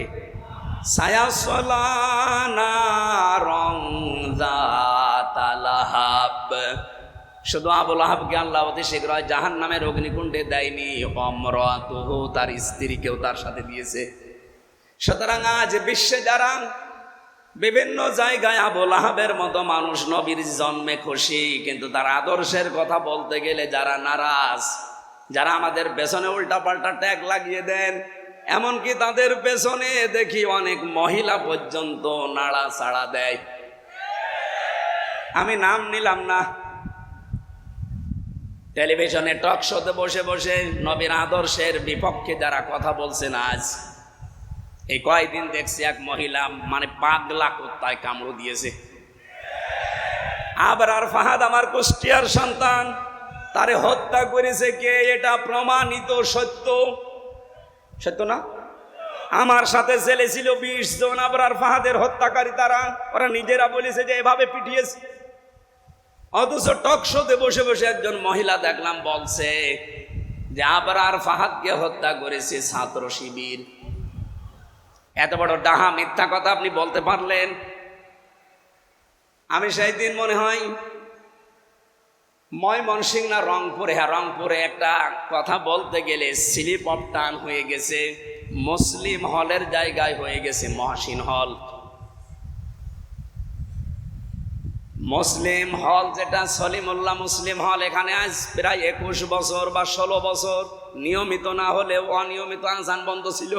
শুধু আবু লাহাবকে আল্লাহ অতি শীঘ্রই জাহান্নামের অগ্নিকুণ্ডে দেয়নি, অমরাতুহু, তার স্ত্রীকেও তার সাথে দিয়েছে। সুতরাং আজ বিশ্বে যারা বিভিন্ন জায়গায় আবু লাহাবের মতো মানুষ নবীর জন্মে খুশি, কিন্তু তার আদর্শের কথা বলতে গেলে যারা নারাজ, যারা আমাদের পেছনে উল্টাপাল্টা ট্যাগ লাগিয়ে দেন, এমনকি তাদের পেছনে দেখি অনেক মহিলা পর্যন্ত নাড়াচাড়া দেয়। আমি নাম নিলাম না। টেলিভিশনে টক শোতে বসে বসে নবীর আদর্শের বিপক্ষে যারা কথা বলছেন, আজ এই কয়েকদিন দেখছি এক মহিলা মানে পাগলা কুত্তায় কামড় দিয়েছে। আবরার ফাহাদ আমার কুষ্টিয়ার সন্তান, তারে হত্যা করেছে কে? এটা প্রমাণিত সত্য। সত্য না? আমার সাথে জেলে ছিল 20 জন আবরার ফাহাদের হত্যাকারী, তারা ওরা নিজেরা বলেছে যে এভাবে পিটিয়েছে। অথচ টক শোতে বসে বসে একজন মহিলা দেখলাম বলছে যে আবরার ফাহাদকে হত্যা করেছে ছাত্র শিবির। এত বড় ডাহা মিথ্যা কথা আপনি বলতে পারলেন? আমি সেই দিন মনে হয় ময়মনসিংহ না রংপুরে, হ্যাঁ রংপুরে একটা কথা বলতে গেলে স্লিপ অফ টাং হয়ে গেছে, মুসলিম হলের জায়গায় হয়ে গেছে মহসিন হল। মুসলিম হল যেটা সলিমুল্লাহ মুসলিম হল, এখানে আজ প্রায় 21 বছর বা 16 বছর নিয়মিত না হলেও অনিয়মিত আজান বন্ধ ছিল।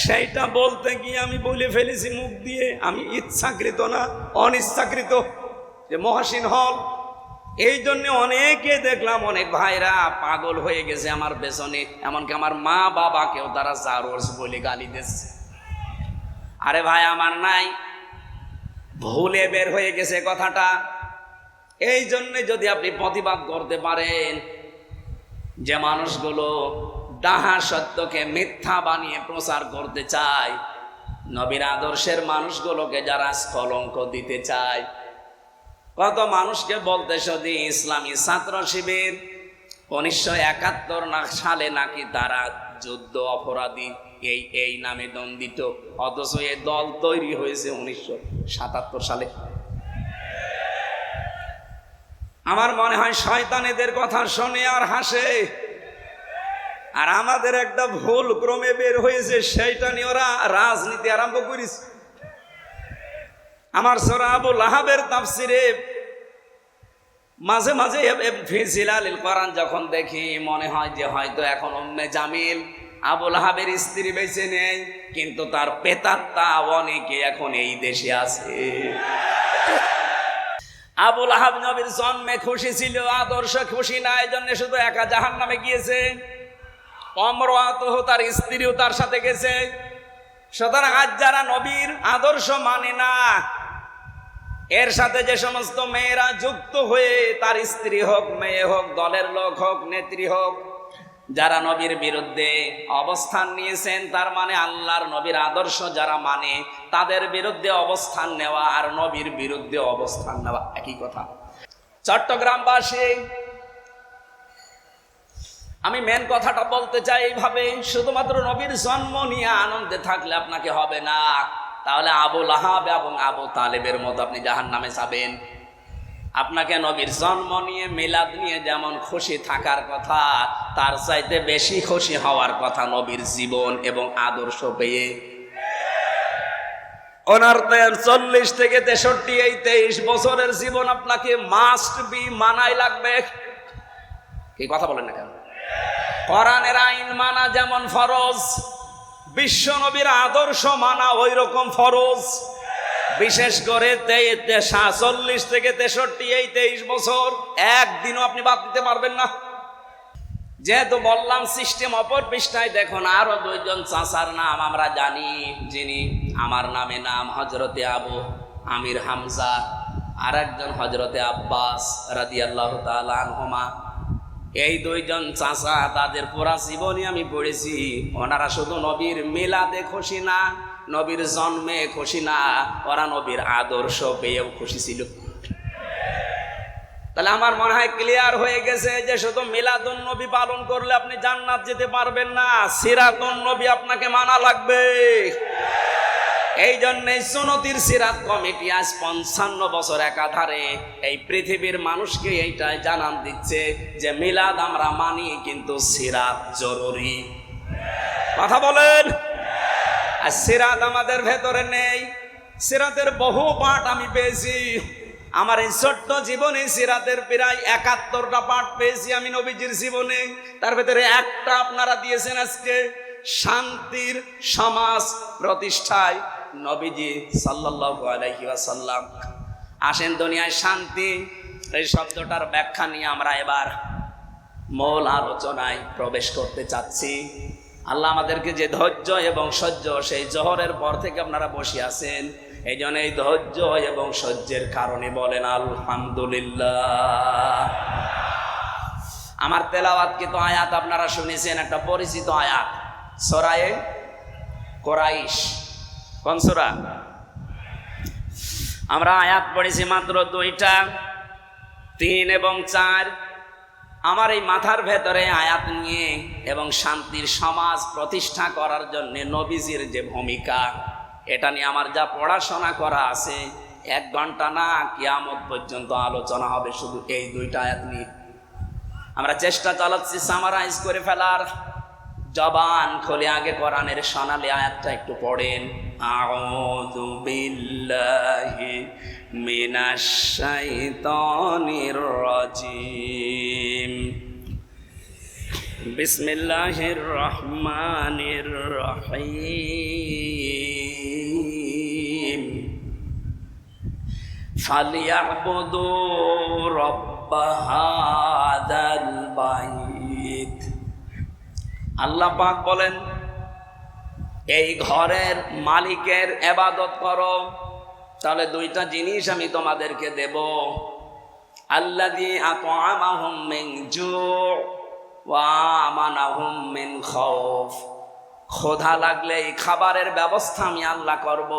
সেইটা বলতে গিয়ে আমি বলে ফেলেছি মুখ দিয়ে, আমি ইচ্ছাকৃত না অনিচ্ছাকৃত, যে মহসিন হল এই জন্য অনেকে দেখলাম, অনেক ভাইরা পাগল হয়ে গেছে আমার পেছনে, এমনকি আমার মা বাবাকেও তারা জারোস বলে গালি দিচ্ছে। আরে ভাই আমার নাই, ভুলে বের হয়ে গেছে কথাটা। এই জন্য যদি আপনি প্রতিবাদ করতে পারেন যে মানুষগুলো ডাহা সত্যকে মিথ্যা বানিয়ে প্রচার করতে চায়, নবীর আদর্শের মানুষগুলোকে যারা কলঙ্ক দিতে চায়, কত মানুষকে বলতে যদি ইসলামী ছাত্র শিবির 1971 সালে নাকি তারা যুদ্ধ অপরাধী এই নামে দণ্ডিত, অথচ এই দল তৈরি হয়েছে 1977 সালে। আমার মনে হয় শয়তানেদের কথা শুনে আর হাসে, আর আমাদের একটা ভুল ক্রমে বের হয়েছে, সেইটা নিয়ে ওরা রাজনীতি আরম্ভ করেছে। আমার সূরা আবু লাহাবের তাফসিরে মাঝে মাঝে ফিজিলালিল কোরআন যখন দেখি মনে হয় যে হয়তো এখন উম্মে জামিল আবু লাহাবের স্ত্রী বেঁচে নেই, কিন্তু তার পেতাত্তা অনেকে এখন এই দেশে আছে। আবু লাহাব নবীর জন্মে খুশি ছিল, আদর্শ খুশি না, এই জন্য শুধু একা জাহান্নামে গিয়েছে। অমরাতহ তার স্ত্রীও তার সাথে গেছে। সুতরাং আজ যারা নবীর আদর্শ মানে না, এর সাথে যে সমস্ত মেয়েরা যুক্ত হয়ে, তার স্ত্রী হোক, মেয়ে হোক, দলের লোক হোক, নেত্রী হোক, যারা নবীর বিরুদ্ধে অবস্থান নিয়েছেন, তার মানে আল্লাহর নবীর আদর্শ যারা মানে তাদের বিরুদ্ধে অবস্থান নেওয়া আর নবীর বিরুদ্ধে অবস্থান নেওয়া একই কথা। চট্টগ্রামবাসী, আমি মেন কথাটা বলতে চাই এইভাবে, শুধুমাত্র নবীর জন্ম নিয়ে আনন্দে থাকলে আপনাকে হবে না, তাহলে আবু লাহাব এবং আবু তালেবের মতো আপনি জাহান্নামে যাবেন। আপনাকে নবীর জন্ম নিয়ে, মিলাদ নিয়ে যেমন খুশি থাকার কথা, তার চাইতে বেশি খুশি হওয়ার কথা নবীর জীবন এবং আদর্শ পেয়ে। ওনার 40 থেকে 63 এই 23 বছরের জীবন আপনাকে মাস্ট বি মানাই লাগবে। কি কথা বলেন না কেন? কোরআনের আইন মানা যেমন ফরজ, বিশ্ব নবীর আদর্শ মানা ওই রকম ফরজ। বিশেষ করে 40 থেকে 63 এই 23 বছর একদিনও আপনি বাদ দিতে পারবেন না। যেহেতু বললাম সিস্টেম অপর পৃষ্ঠায় দেখুন, আরো 2 জন চাচার নাম আমরা জানি, যিনি আমার নামে নাম হযরতে আবু আমির হামজা, আর একজন হযরতে আব্বাস রাদিয়াল্লাহু তাআলা আনহুমা। এই 2 জন চাচা, তাদের পুরা জীবনী আমি পড়েছি। ওনারা শুধু নবীর মিলাদে খুশি না, নবীর জন্মে খুশি না, ওরা নবীর আদর্শ পেয়েও খুশি ছিল। তাহলে আমার মনে হয় ক্লিয়ার হয়ে গেছে যে শুধু মিলাদুন নবী পালন করলে আপনি জান্নাত যেতে পারবেন না, সিরাতুন নবী আপনাকে মানা লাগবে। এই জন্যই সুন্নতির সিরাত কমিটি আজ 55 বছর একাধারে এই পৃথিবীর মানুষকে এইটাই জানান দিচ্ছে যে মিলাদ আমরা মানি, কিন্তু সিরাত জরুরি। কথা বলেন। আর সিরাত আমাদের ভেতরে নেই। সিরাতের বহু পাঠ আমি পেয়েছি। আমার এই ছোট্ট জীবনে সিরাতের প্রায় 71টা পাঠ পেয়েছি আমি নবীজির জীবনে। তার ভেতরে একটা আপনারা দিয়েছেন আজকে, শান্তির সমাজ প্রতিষ্ঠায় নবীজি সাল্লাল্লাহু আলাইহি ওয়াসাল্লাম। আসেন দুনিয়ায় শান্তি এই শব্দটার ব্যাখ্যা নিয়ে আমরা এবার মূল আলোচনায় প্রবেশ করতে চাচ্ছি। আল্লাহ আমাদেরকে যে ধৈর্য এবং সহ্য, সেই জোহরের পর থেকে আপনারা বসে আছেন, এই জন্য এই ধৈর্য এবং সহ্যের কারণে বলেন আলহামদুলিল্লাহ। আমার তেলাওয়াতকৃত আয়াত আপনারা শুনেছেন, একটা পরিচিত আয়াত, সূরা কুরাইশ। কোন সূরা? আমরা আয়াত পড়েছি মাত্র 2টা, 3 এবং 4। আমার এই মাথার ভেতরে আয়াত নিয়ে এবং শান্তির সমাজ প্রতিষ্ঠা করার জন্য নবীজির যে ভূমিকা, এটা নিয়ে আমার যা পড়াশোনা করা আছে, 1 ঘন্টা না, কিয়ামত পর্যন্ত আলোচনা হবে শুধু এই 2টা আয়াত নিয়ে। আমরা চেষ্টা চালাচ্ছি সামারাইজ করে ফেলার। জবান খুলে আগে কোরআনের সোনালী আয়াতটা একটু পড়েন। আউযু বিল্লাহি মিনাশ শাইতানির রাজিম, বিসমিল্লাহির রহমানির রহিম। ফালিয়াবুদু রাব্ব রব্বা হাযাল বাইত। আল্লাহ পাক বলেন, এই ঘরের মালিকের ইবাদত করো, তাহলে দুইটা জিনিস আমি তোমাদেরকে দেব। আল্লাযী আত'আমাহুম মিন জু' ওয়া আমানাহুম মিন খাউফ। ক্ষুধা লাগলে এই খাবারের ব্যবস্থা আমি আল্লাহ করব,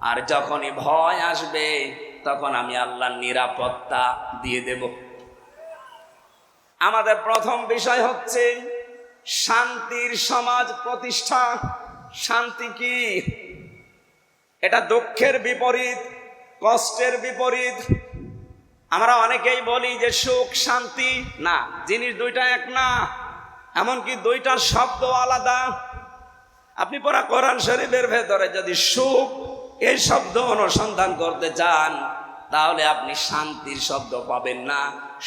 আর যখনই ভয় আসবে তখন আমি আল্লাহর নিরাপত্তা দিয়ে দেব। আমাদের প্রথম বিষয় হচ্ছে শান্তির সমাজ প্রতিষ্ঠা। শান্তি কি? এটা দুঃখের বিপরীত, কষ্টের বিপরীত। আমরা অনেকেই বলি যে সুখ শান্তি, না, জিনিস দুইটা এক না, এমনকি দুইটার শব্দ আলাদা। আপনি পড়া কোরআন শরীফের ভেতরে যদি সুখ এই শব্দ অনুসন্ধান করতে চান, তাহলে আপনি শান্তির শব্দ পাবেন না।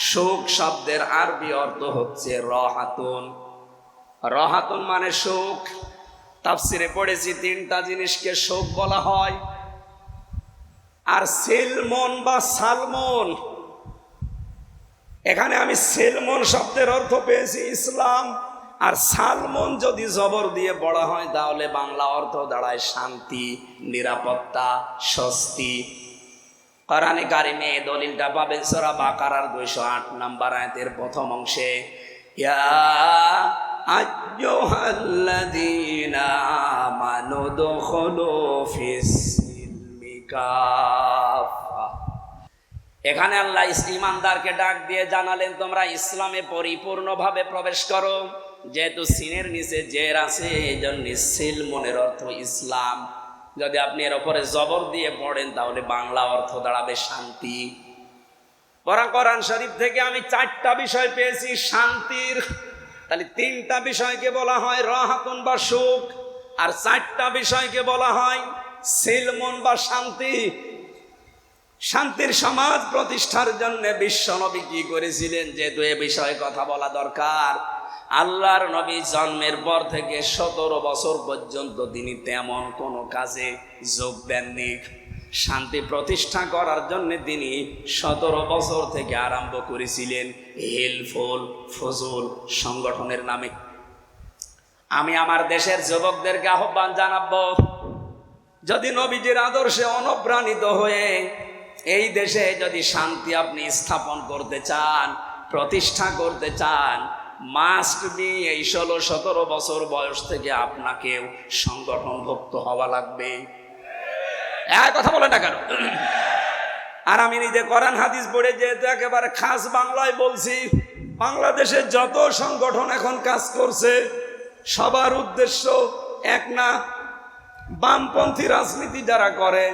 সুখ শব্দের আরবি অর্থ হচ্ছে রাহাতুন। রাহাতুন মানে সুখ। তাফসিরে পড়েছি তিনটা জিনিসকে সুখ বলা হয়। আর সেলমন বা সালমন, এখানে আমি সেলমন শব্দের অর্থ পেয়েছি ইসলাম, আর সালমন যদি জবর দিয়ে বলা হয় তাহলে বাংলা অর্থ দাঁড়ায় শান্তি, নিরাপত্তা, স্বস্তি। কোরআনে কারিমে দলিলটা পাবেন সূরা বাকারার 208 নম্বর আয়াতের প্রথম অংশে, ইয়া আইয়ুহাল্লাযীনা আমানু দুখুলু ফিস-সিলমি কাফা। এখানে আল্লাহ ঈমানদারকে ডাক দিয়ে জানালেন, তোমরা ইসলামে পরিপূর্ণভাবে প্রবেশ করো। যেহেতু সিনের নিচে জের আছে, এই জন্য সিলমনের অর্থ ইসলাম। যদি আপনি এর উপরে জবর দিয়ে পড়েন তাহলে বাংলা অর্থ দাঁড়াবে শান্তি। কোরআন শরীফ থেকে আমি 4টা বিষয় পেয়েছি শান্তির। তাহলে 3টা বিষয়কে বলা হয় রাহাতুন বা সুখ, আর 4টা বিষয়কে বলা হয় সিলমন বা শান্তি। শান্তির সমাজ প্রতিষ্ঠার জন্য বিশ্বনবী কি করেছিলেন? যেহেতু এ বিষয়ে কথা বলা দরকার, আল্লাহর নবী জন্মের পর থেকে 17 বছর পর্যন্ত তিনি তেমন কোনো কাজে যোগ দেননি। শান্তি প্রতিষ্ঠা করার জন্য তিনি 17 বছর থেকে আরম্ভ করেছিলেন হেলফুল ফজল সংগঠনের নামে। আমি আমার দেশের যুবকদেরকে আহ্বান জানাবো, যদি নবীজির আদর্শে অনুপ্রাণিত হয়ে এই দেশে যদি শান্তি আপনি স্থাপন করতে চান, প্রতিষ্ঠা করতে চান, মাস্ট বি এই 16-17 বছর বয়স থেকে আপনাকেও সংগঠনভুক্ত হওয়া লাগবে। কথা বলেন না কেন? আর আমি নিজে কোরআন হাদিস পড়ে যেহেতু একেবারে খাস বাংলায় বলছি, বাংলাদেশের যত সংগঠন এখন কাজ করছে সবার উদ্দেশ্য এক না। বামপন্থী রাজনীতি যারা করে,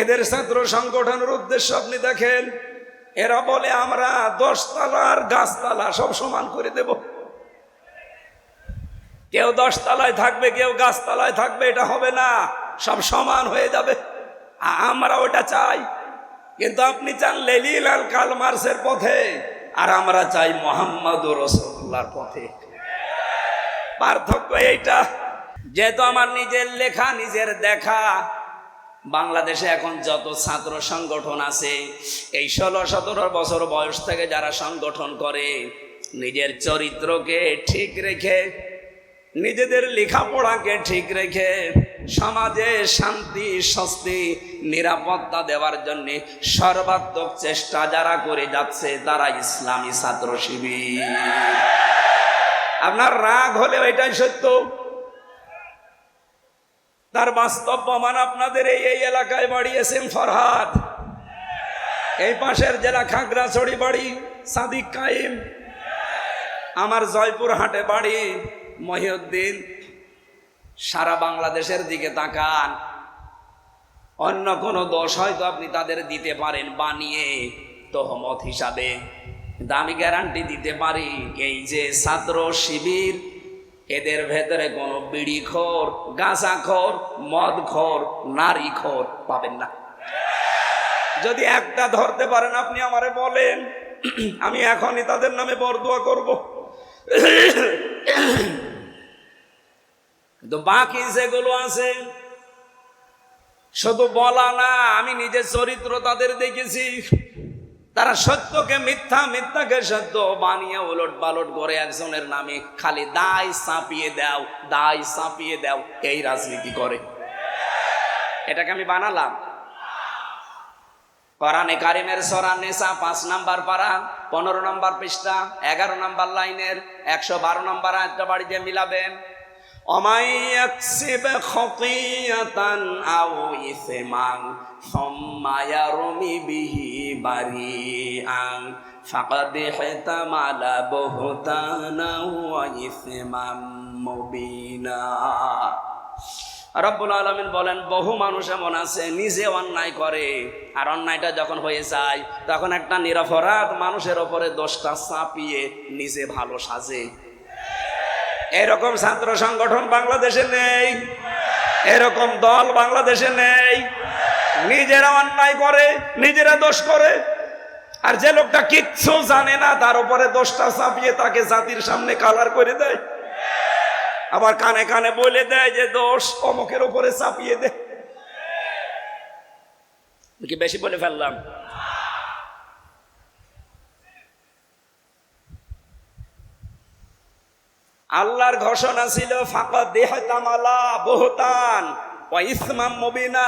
এদের ছাত্র সংগঠনের উদ্দেশ্য আপনি দেখেন, এরা বলে আমরা 10 তলার গাছতলা সব সমান করে দেব। কেউ 10 তলায় থাকবে, কেউ গাছতলায় থাকবে, এটা হবে না, সব সমান হয়ে যাবে। আমরা ওটা চাই, কিন্তু আপনি চান লেনিন কার্ল মার্ক্সের পথে, আর আমরা চাই মুহাম্মদুর রাসূলুল্লাহর পথে। পার্থক্য এইটা। যেহেতু আমার নিজের লেখা, নিজের দেখা, বাংলাদেশে এখন যত ছাত্র সংগঠন আছে, এই 16-17 বছর বয়স থেকে যারা সংগঠন করে, নিজের চরিত্রকে ঠিক রেখে, নিজেদের লেখাপড়াকে ঠিক রেখে সমাজে শান্তি, স্বস্তি, নিরাপত্তা দেওয়ার জন্য সর্বাত্মক চেষ্টা যারা করে যাচ্ছে, তারা ইসলামী ছাত্র শিবির। আপনার রাগ হলেও এটাই সত্য, তার বাস্তব প্রমাণ আপনাদের এই এলাকায় বাড়ি এসএম ফরহাদ, এই পাশের জেলা খাগড়াছড়ি বাড়ি সাদিক কাইম, আমার জয়পুরহাটে বাড়ি মহিউদ্দিন। সারা বাংলাদেশের দিকে তাকান, অন্য কোনো দোষ হয়তো আপনি তাদের দিতে পারেন বানিয়ে তহমত হিসাবে, কিন্তু আমি গ্যারান্টি দিতে পারি এই যে ছাত্র শিবির, এদের ভেতরে কোনো বিড়িখোর, গাঁজাখোর, মদখোর, নারীখোর পাবেন না। যদি একটা ধরতে পারেন আপনি আমারে বলেন, আমি এখনই তাদের নামে বরদোয়া করব। তো বাকি যেগুলো আছে শুধু বলা না, আমি নিজের চরিত্র তাদের দেখেছি। তারা সত্যকে মিথ্যা, মিথ্যাকে সত্য বানিয়ে উলট পালট করে একজনের নামে খালি দায় চাপিয়ে দাও, দায় চাপিয়ে দাও, এই রাজনীতি করে। এটাকে আমি বানালাম। কোরআনে কারিমের সূরা নিসা 5 নাম্বার পারা 15 নম্বর পৃষ্ঠা 11 নম্বর লাইনের 112 নম্বর আয়াতটা বাড়িতে মিলাবেন। ওমাই ইয়াকসিব খাতিয়াতান আও ইসমান সুম্মা ইয়ারমি বিহি বারিআন ফাকাদ ইহতামালা বুহতানা ওয়া ইসমান মুবিনা। রব্বুল আলামিন বলেন, বহু মানুষ এমন আছে নিজে অন্যায় করে, আর অন্যায়টা যখন হয়ে যায় তখন একটা নিরপরাধ মানুষের ওপরে দোষটা চাপিয়ে নিজে ভালো সাজে। এরকম ছাত্র সংগঠন বাংলাদেশে নেই, এরকম দল বাংলাদেশে নেই। নিজেরা অন্যায় করে, নিজেরা দোষ করে, আর যে লোকটা কিচ্ছু জানে না তার উপরে দোষটা চাপিয়ে তাকে জাতির সামনে কালার করে দেয়, আবার কানে কানে বলে দেয় যে দোষ অমুকের উপরে চাপিয়ে দে। কি বেশি বলে ফেললাম? আল্লাহর ঘোষণা ছিল ফাকাদ ইহতামালা বুহতান ওয়া ইসমান মুবিনা।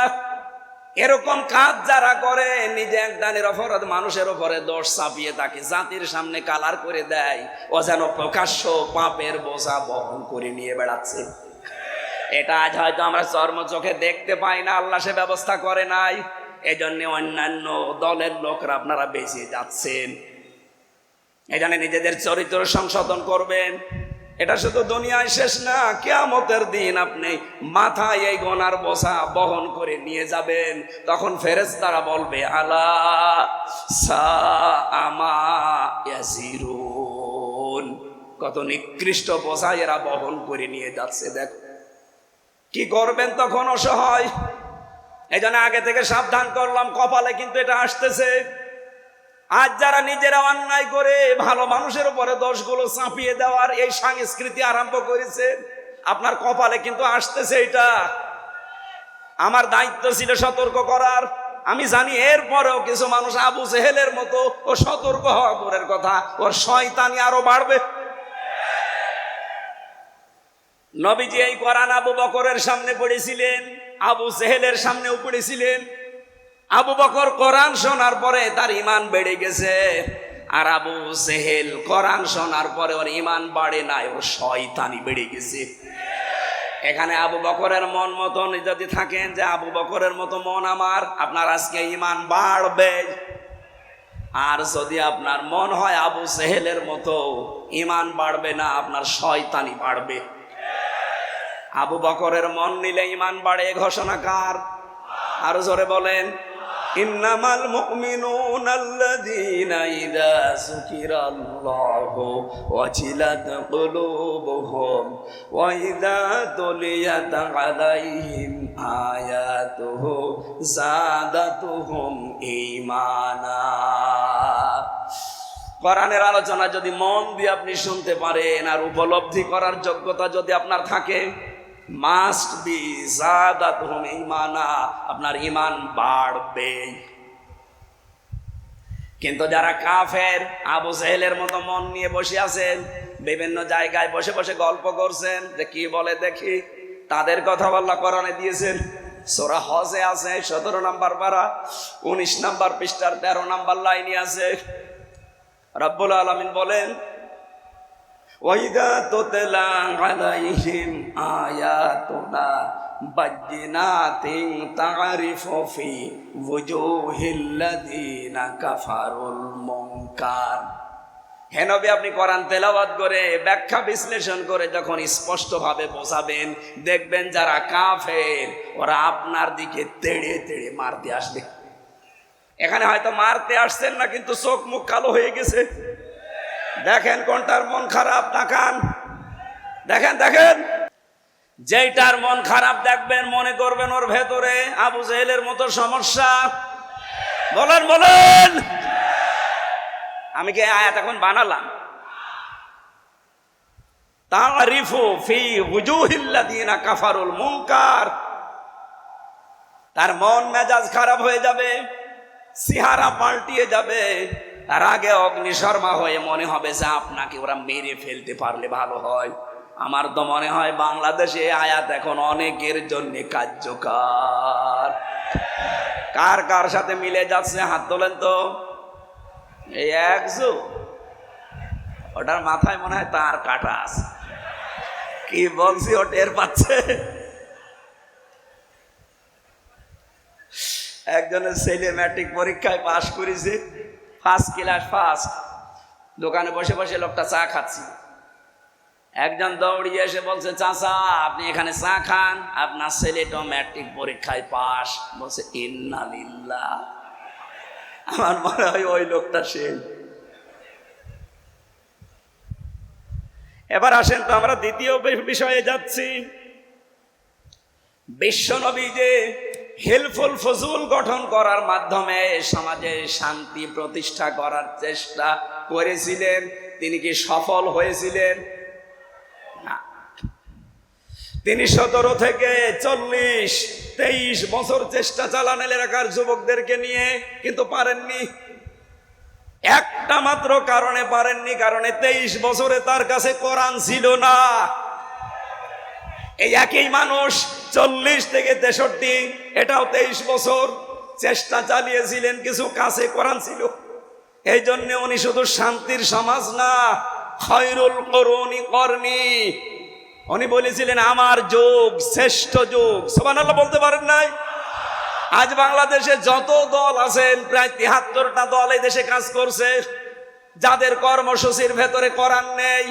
এরকম কাজ যারা করে, নিজে একটা নিরপরাধ মানুষের উপরে দোষ চাপিয়ে তাকে জাতির সামনে কালার করে দেয়, ও যেন প্রকাশ্য পাপের বোঝা বহন করে নিয়ে বেড়াচ্ছে। এটা আজ হয়তো আমরা চর্ম চোখে দেখতে পাই না, আল্লাহ সে ব্যবস্থা করে নাই। এজন্য অন্যান্য দলের লোকরা আপনারা বেঁচে যাচ্ছেন। এজন্য নিজেদের চরিত্র সংশোধন করবেন। এটা শুধু দুনিয়ায় শেষ না, কিয়ামতের দিন আপনি মাথায় এই গোনার বোঝা বহন করে নিয়ে যাবেন। তখন ফেরেশতারা বলবে আলা সাআমা ইয়াজিরুন, কত নিকৃষ্ট বোঝা এরা বহন করে নিয়ে যাচ্ছে। দেখো কি করবেন তখন? অসহায়। এই জন্য আগে থেকে সাবধান করলাম, কপালে কিন্তু এটা আসতেছে। আজ যারা নিজেরা অন্যায় করে ভালো মানুষের উপরে দোষগুলো চাপিয়ে দেওয়ার এই সংস্কৃতি আরম্ভ করেছে, আপনার কপালে কিন্তু আসতেছে এটা। আমার দায়িত্ব ছিল সতর্ক করার। আমি জানি এরপরেও কিছু মানুষ আবু জেহেলের মতো ও সতর্ক হওয়া দূরের কথা, ওর শয়তানি আরো বাড়বে। নবীজি এই কোরআন আবু বকরের সামনে পড়েছিলেন, আবু জেহেলের সামনেও পড়েছিলেন। আবু বকর কোরআন শোনার পরে তার ঈমান বেড়ে গেছে, আর আবু জেহেল কোরআন শোনার পরে ওর ঈমান বাড়ে নাই, ওর শয়তানি বেড়ে গেছে। এখানে আবু বকরের মন মতন যদি থাকেন যে আবু বকরের মতো মন আমার, আপনার আজকে ঈমান বাড়বে। আর যদি আপনার মন হয় আবু জেহেলের মতো, ঈমান বাড়বে না, আপনার শয়তানি বাড়বে। আবু বকরের মন নিলে ঈমান বাড়ে, ঘোষণা কার? আরো জোরে বলেন। ইন্নামাল মুমিনুনা আল্লাযীনা ইযা যুকিরাল্লাহু ওয়াজিলাত কুলুবুহুম ওয়া ইযা তুলিয়াত আলাইহিম আয়াতুহু যাদাতুহুম ঈমানা। কোরআনের আলোচনা যদি মন দিয়ে আপনি শুনতে পারেন আর উপলব্ধি করার যোগ্যতা যদি আপনার থাকে, মাস্ট বি যাদাতুহুম ঈমানা, আপনার ঈমান বাড়বে। কিন্তু যারা কাফের, আবু জেহেলের মতো মন নিয়ে বসে আছেন, বিভিন্ন জায়গায় বসে বসে গল্প করছেন যে কি বলে দেখি, তাদের কথা আল্লাহ কোরআনে দিয়েছেন। সূরা হজে আছে 17 নম্বর পারা 19 নম্বর পৃষ্ঠার 13 নম্বর লাইনে আছে। রব্বুল আলামিন বলেন, ওয়াইদা তুতলা আলাইহিম আয়াতুনা বাজ্জিনাতিন তা'রিফু ফি ওয়ুজুহিল্লাযীনা কাফারুল মুনকার। হে নবী, আপনি কোরআন তেলাওয়াত করে ব্যাখ্যা বিশ্লেষণ করে যখন স্পষ্টভাবে বোঝাবেন, দেখবেন যারা কাফের ওরা আপনার দিকে তেড়ে তেড়ে মারতে আসবে। এখানে হয়তো মারতে আসছেন না, কিন্তু চোখ মুখ কালো হয়ে গেছে। দেখেন কোনটার মন খারাপ, তাকান, দেখেন দেখেন। যেইটার মন খারাপ দেখবেন, মনে করবেন ওর ভেতরে আবু জেহেলের মতো সমস্যা। বলেন বলেন। আমি কি আয়াত এখন বানালাম? তা'রিফু ফি ওয়ুজুহিল্লাযীনা কাফারুল মুনকার। তার মন মেজাজ খারাপ হয়ে যাবে। চেহারা পাল্টিয়ে যাবে। তার আগে অগ্নিশর্মা হয়ে মনে হবে যে আপনাকে ওরা মেরে ফেলতে পারলে ভালো হয়। আমার তো মনে হয় বাংলাদেশে আয়াত এখন অনেকের জন্য কার্যকর। কার কার সাথে মিলে যাচ্ছে হাত তোলেন তো। এই একজন, ওটার মাথায় মনে হয় তার কাটা আছে। কি বলছি ও টের পাচ্ছে। একজনের ছেলে ম্যাট্রিক পরীক্ষায় পাশ করেছে, ফার্স্ট ক্লাস ফার্স্ট। দোকানে বসে বসে লোকটা চা খাচ্ছি। একজন দৌড়িয়ে এসে বলছে, চাচা আপনি এখানে চা খান, আপনার ছেলেটা ম্যাট্রিক পরীক্ষায় পাশ। বলছে ইন্নালিল্লাহ। আমার মনে হয় ওই লোকটা সে। এবার আসেন তো আমরা দ্বিতীয় বিষয়ে যাচ্ছি। বিশ্বনবী যে হেলফুল ফজুল গঠন করার মাধ্যমে সমাজে শান্তি প্রতিষ্ঠা করার চেষ্টা করেছিলেন, তিনি কি সফল হয়েছিলেন? না। তিনি 17 থেকে 40-23 বছর চেষ্টা চালান এলাকার যুবকদেরকে নিয়ে, কিন্তু পারেননি। একটা মাত্র কারণে পারেননি, কারণে 23 বছরে তার কাছে কোরআন ছিল না। এই একই মানুষ 40 থেকে 63, এটাও 23 বছর চেষ্টা চালিয়েছিলেন, কিছু কাছে কোরআন ছিল। এই জন্য উনি শুধু শান্তির সমাজ না, খয়রুল কুরুনি করনি, উনি বলেছিলেন আমার যুগ শ্রেষ্ঠ যুগ। সুবহানাল্লাহ বলতে পারেন নাই? আজ বাংলাদেশে যত দল আছেন, প্রায় 73টা দল এই দেশে কাজ করছে। যাদের কর্মসূচির ভেতরে কোরআন নেই,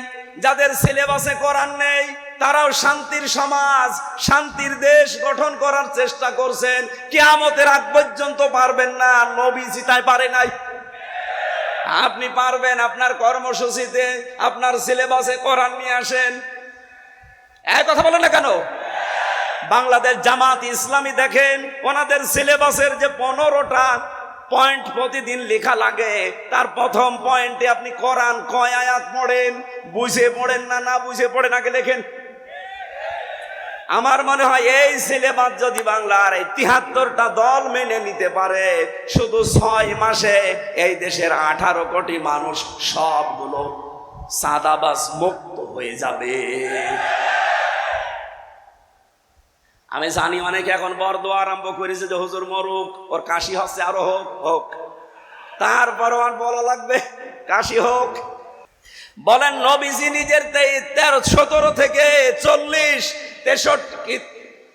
যাদের সিলেবাসে কোরআন নেই, তারাও শান্তির সমাজ, শান্তির দেশ গঠন করার চেষ্টা করছেন। কিয়ামতের আগ পর্যন্ত পারবেন না, নবীজি তাই পারে নাই। আপনি পারবেন, আপনার কর্মসূচিতে আপনার সিলেবাসে কোরআন নিয়ে আসেন। এই কথা বলেন না কেন? বাংলাদেশ জামাত ইসলামী দেখেন, ওনাদের সিলেবাসের যে 15টা পয়েন্ট প্রতিদিন লেখা লাগে, তার প্রথম পয়েন্টে আপনি কোরআন কয় আয়াত পড়েন, বুঝে পড়েন না, না বুঝে পড়েন আগে লেখেন। আমার মনে হয় এই সিলেবাস যদি বাংলার এই 73টা দল মেনে নিতে পারে, শুধু 6 মাসে এই দেশের 18 কোটি মানুষ সবগুলো সাদাবাস মুক্ত হয়ে যাবে। আমি জানি অনেকে এখন বরদোয়া আরম্ভ করেছে যে হুজুর মরুক, ওর কাশি হচ্ছে, আরো হোক হোক, তারপরও আর বলা লাগবে কাশি হোক। বলেন নবীজি নিজের 17 থেকে 40, 63,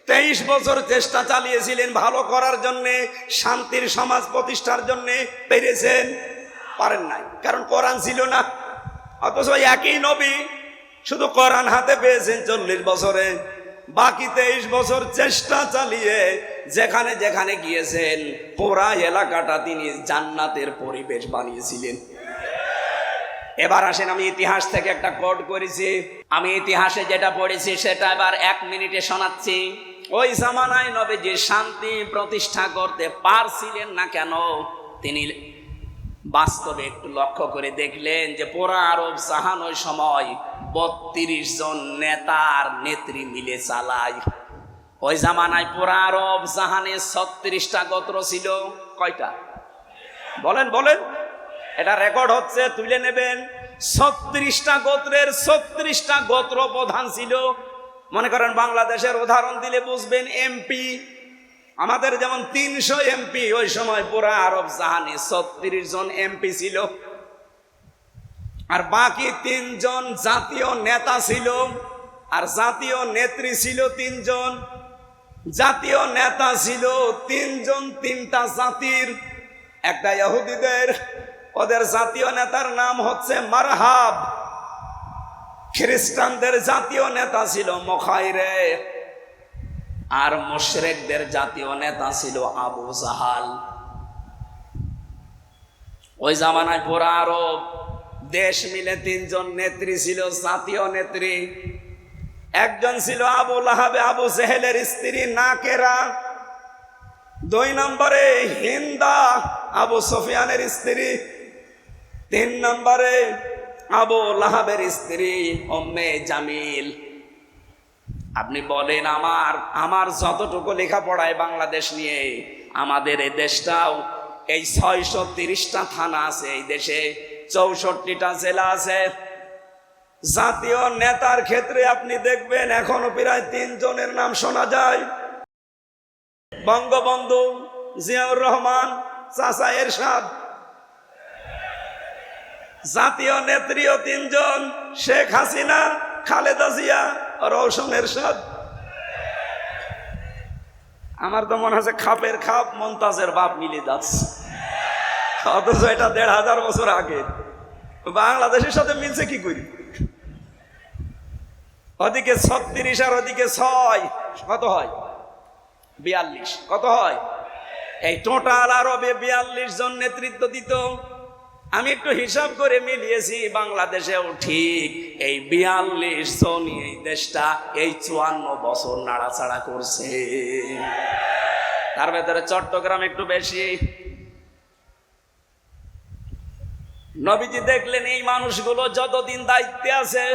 23 বছর চেষ্টা চালিয়েছিলেন ভালো করার জন্যে, শান্তির সমাজ প্রতিষ্ঠার জন্যে। পেরেছেন? পারেন নাই, কারণ কোরআন ছিল না। অথচ একই নবী শুধু কোরআন হাতে পেয়েছেন 40 বছরে, বাকি 23 বছর চেষ্টা চালিয়ে যেখানে যেখানে গিয়েছেন পুরা এলাকাটা তিনি জান্নাতের পরিবেশ বানিয়েছিলেন। এবার আসেন, আমি ইতিহাস থেকে একটা কোট করেছি। আমি ইতিহাসে যেটা পড়েছি সেটা এবার 1 মিনিটে শোনাচ্ছি। ওই জামানায় নবীজি শান্তি প্রতিষ্ঠা করতে পারছিলেন না কেন? তিনি বাস্তবে একটু লক্ষ্য করে দেখলেন যে পুরা আরব জাহান ওই সময় 32 জন নেতার নেত্রী মিলে চালায়। ওই জামানায় পুরা আরব জাহানে 36টা গোত্র ছিল। কয়টা? বলেন বলেন, এটা রেকর্ড হচ্ছে, তুলে নেবেন। 36টা গোত্রের 36টা গোত্র প্রধান ছিল। মনে করেন বাংলাদেশের উদাহরণ দিলে বুঝবেন, এমপি আমাদের যেমন 300 এমপি, ওই সময় পুরা আরব জাহানে 36 জন এমপি ছিল। আর বাকি 3 জন জাতীয় নেতা ছিল, আর জাতীয় নেত্রী ছিল 3 জন। জাতীয় নেতা ছিল 3 জন 3টা জাতির। একটা ইহুদিদের, ওদের জাতীয় নেতার নাম হচ্ছে মারহাব। খ্রিস্টানদের জাতীয় নেতা ছিল মুখাইরে, আর মুশরিকদের জাতীয় নেতা ছিল আবু জাহাল। ওই জামানায় পুরা আরব দেশ মিলে 3 জন নেত্রী ছিল, জাতীয় নেত্রী। একজন ছিল আবু লাহাবে, আবু জেহেলের স্ত্রী নাকেরা। 2 নম্বরে হিন্দা, আবু সুফিয়ানের স্ত্রী। 3 নম্বরে আবু লাহাবের স্ত্রী উম্মে জামিল। আপনি বলেন, আমার যতটুকু লেখাপড়ায় বাংলাদেশ নিয়ে, আমাদের এই দেশটাও এই 630টা থানা আছে এই দেশে, 64টা জেলা আছে। জাতীয় নেতার ক্ষেত্রে আপনি দেখবেন এখনো প্রায় 3 জনের নাম শোনা যায়। বঙ্গবন্ধু, জিয়াউর রহমান, চাচা এরশাদ। জাতীয় নেত্রীও 3 জন, শেখ হাসিনা, খালেদা জিয়া, রওশন এরশাদ। আমার তো মনে হচ্ছে খাপের খাপ মমতাজের বাপ মিলে যাচ্ছে, অথচ এটা 1500 বছর আগে। বাংলাদেশের সাথে মিলছে কি করি? ওদিকে 36 আর ওদিকে 6, কত হয়? 42। কত হয়? এই টোটাল আরবে 42 জন নেতৃত্ব দিত। আমি একটু হিসাব করে মিলিয়েছি, বাংলাদেশেও ঠিক এই 42 জন এই দেশটা এই 54 বছর নাড়াচাড়া করছে। তার ভেতরে চট্টগ্রাম একটু বেশি। নবীজি দেখলেন এই মানুষগুলো যতদিন দায়িত্বে আছে,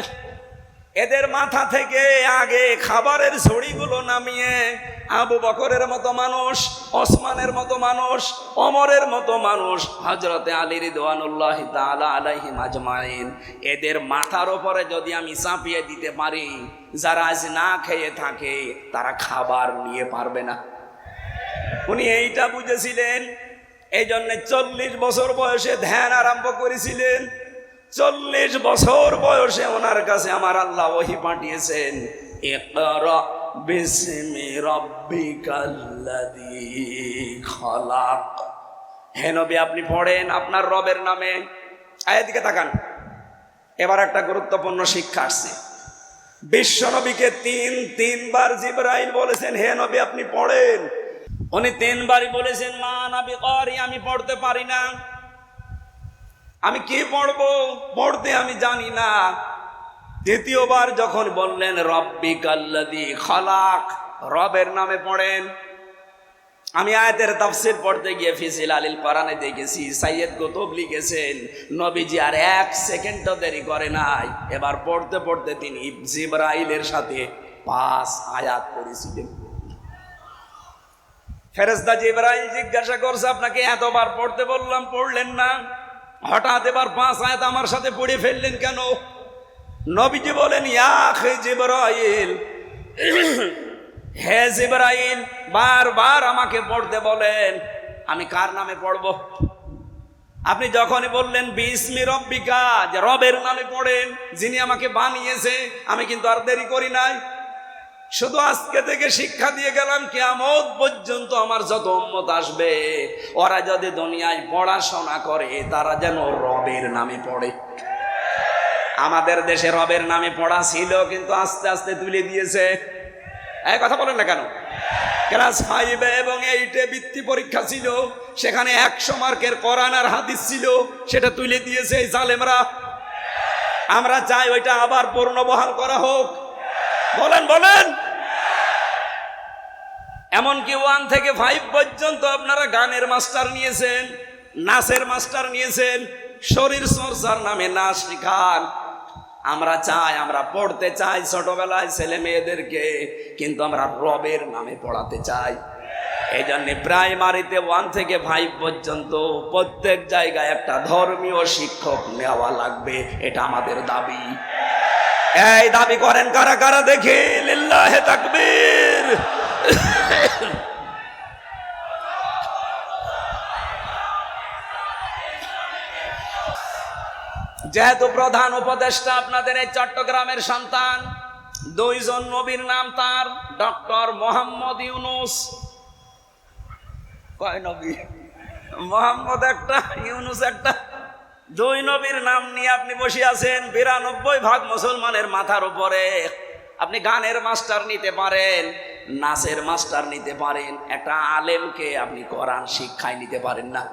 এদের মাথা থেকে আগে খাবারের ঝুড়িগুলো নামিয়ে আবু বকরের মতো মানুষ, ওসমানের মতো মানুষ, ওমরের মতো মানুষ, হযরতে আলী রিদওয়ানুল্লাহি তাআলা আলাইহিম আজমাইন, এদের মাথার উপরে যদি আমি চাপিয়ে দিতে পারি, যারা আজ না খেয়ে থাকে তারা খাবার নিয়ে পারবে না। উনি এইটা বুঝেছিলেন, এই জন্য 40 বছর বয়সে ধ্যান আরম্ভ করেছিলেন। 40 বছর বয়সে ওনার কাছে আমার আল্লাহ ওহী পাঠিয়েছেন, ইকরা বিসমি রাব্বিকাল্লাযী খালাক। হে নবী, আপনি পড়েন আপনার রবের নামে। আয়াত দিকে তাকান। এবার একটা গুরুত্বপূর্ণ শিক্ষা আসছে। বিশ্ব নবীকে 3বার জিবরাইল বলেছেন, হে নবী আপনি পড়েন। উনি 3 বারই বলেছেন, মা নবী করি, আমি পড়তে পারি না। আমি কি পড়বো? পড়তে আমি জানি না। 3য়বার যখন বললেন রব্বিকাল্লাযী খালাক, রবের নামে পড়েন। আমি আয়াতের তাফসীর পড়তে গিয়ে ফিসিল আলিল কোরআনে দেখেছি, সাইয়েদ কুতুব লিখেছেন নবীজি আর 1 সেকেন্ডও দেরি করে নাই। এবার পড়তে পড়তে তিনি জিবরাইলের সাথে 5 আয়াত পড়েছিলেন। ফেরেশতা জিবরাইল জিজ্ঞাসা করছে, আপনাকে এতবার পড়তে বললাম, পড়লেন না, হঠাৎ এবার 5 আয়াত আমার সাথে পড়ে ফেললেন কেন? নবীজি বলেন, ইয়া আখি জিবরাইল, হে জিবরাইল, বারবার আমাকে পড়তে বলেন, আমি কার নামে পড়ব? আপনি যখনই বললেন বিসমি রব্বিকা, যে রবের নামে পড়েন, যিনি আমাকে বানিয়েছে, আমি কিন্তু আর দেরি করি নাই। শুধু আজকে থেকে শিক্ষা দিয়ে গেলাম, কিয়ামত পর্যন্ত আমার যত উম্মত আসবে, ওরা যদি দুনিয়ায় পড়াশোনা করে তারা যেন রবের নামে পড়ে। আমাদের দেশে রবের নামে পড়া ছিল, কিন্তু আস্তে আস্তে তুলে দিয়েছে। এই কথা বলেন না কেন? ক্লাস 5 এবং 8 বৃত্তি পরীক্ষা ছিল, সেখানে 100 মার্কের কোরআন আর হাদিস ছিল, সেটা তুলে দিয়েছে এই জালেমরা। আমরা চাই ওইটা আবার পুনর্বহাল করা হোক। বলেন বলেন। এমনকি 1 থেকে 5 পর্যন্ত আপনারা গানের মাস্টার নিয়েছেন, নাচের মাস্টার নিয়েছেন, শরীর চর্চার নামে নাচ শেখান। আমরা চাই, আমরা পড়তে চাই ছোটবেলায় ছেলে মেয়েদেরকে, কিন্তু আমরা রবের নামে পড়াতে চাই। এই জন্য প্রাইমারিতে 1 থেকে 5 পর্যন্ত প্রত্যেক জায়গায় একটা ধর্মীয় শিক্ষক নেওয়া লাগবে, এটা আমাদের দাবি। এই দাবি করেন কারা কারা দেখি? লিল্লাহে তাকবীর। যেহেতু প্রধান উপদেষ্টা আপনাদের এই চট্টগ্রামের সন্তান, 2 জন নবীর নাম তার, ডক্টর মোহাম্মদ ইউনুস। কয় নবী? মোহাম্মদ একটা, ইউনুস একটা। 2 নবীর নাম নিয়ে আপনি বসে আছেন। 92% মুসলমানের মাথার উপরে। আপনি গানের মাস্টার নিতে পারেন, নাচের মাস্টার নিতে পারেন, একটা আলেমকে আপনি কোরআন শিক্ষায় নিতে পারেন না।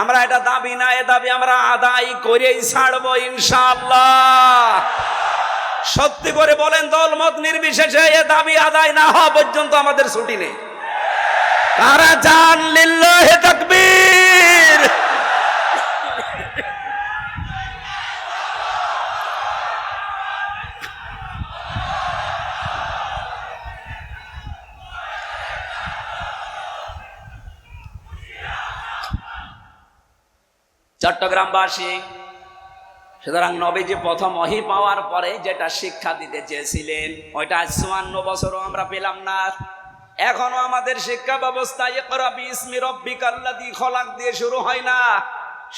আমরা এটা দাবি না, এ দাবি আমরা আদায় করেই ছাড়বো ইনশাআল্লাহ। সত্যি করে বলেন, দলমত নির্বিশেষে এ দাবি আদায় না হওয়া পর্যন্ত আমাদের ছুটি নেই। কারা চান? লিল্লাহে তাকবীর। চট্টগ্রামবাসী, সুতরাং নবীজি প্রথম ওহী পাওয়ার পরে যেটা শিক্ষা দিতে চেয়েছিলেন ওইটা 54 বছরও আমরা পেলাম না। এখনো আমাদের শিক্ষা ব্যবস্থা ইকরা বিইসমি রাব্বিকাল্লাযী খলাক দিয়ে শুরু হয় না,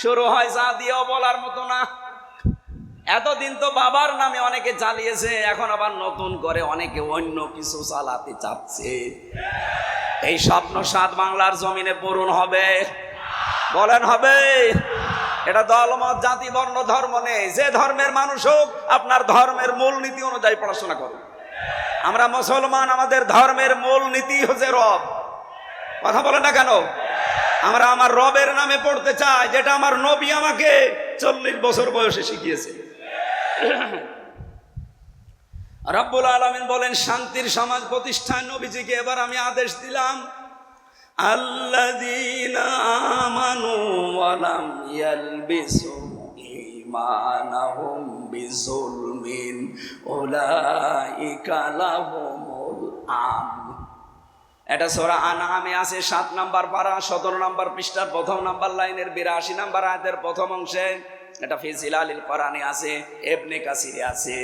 শুরু হয় যা দিয়েও বলার মতো না। এতদিন তো বাবার নামে অনেকে চালিয়েছে, এখন আবার নতুন করে অনেকে অন্য কিছু চালাতে চাচ্ছে। এই স্বপ্ন 7 বাংলার জমিনে পূরণ হবে? বলেন হবে? এটা দলমত, জাতি, বর্ণ, ধর্ম নেই। যে ধর্মের মানুষ হোক, আপনার ধর্মের মূল নীতি অনুযায়ী পড়াশোনা করুন। আমরা মুসলমান, আমাদের ধর্মের মূল নীতি হচ্ছে রব। কথা বলে না কেন? আমরা আমার রবের নামে পড়তে চাই, যেটা আমার নবী আমাকে 40 বছর বয়সে শিখিয়েছে। রব্বুল আলামিন বলেন, শান্তির সমাজ প্রতিষ্ঠায় নবীজিকে এবার আমি আদেশ দিলাম, আল্লাযীনা আমানু ওয়া লাম ইয়ালবিসু ঈমানাহুম বিযুলমিন উলাইকা লাহুমুল আমন। এটা সূরা আনআমে আছে 7 নম্বর পারা 17 নম্বর পৃষ্ঠার প্রথম নম্বর লাইনের 82 নম্বর আয়াতের প্রথম অংশে। এটা ফি জিলালিল কোরআনে আছে, ইবনে কাসিরে আছে।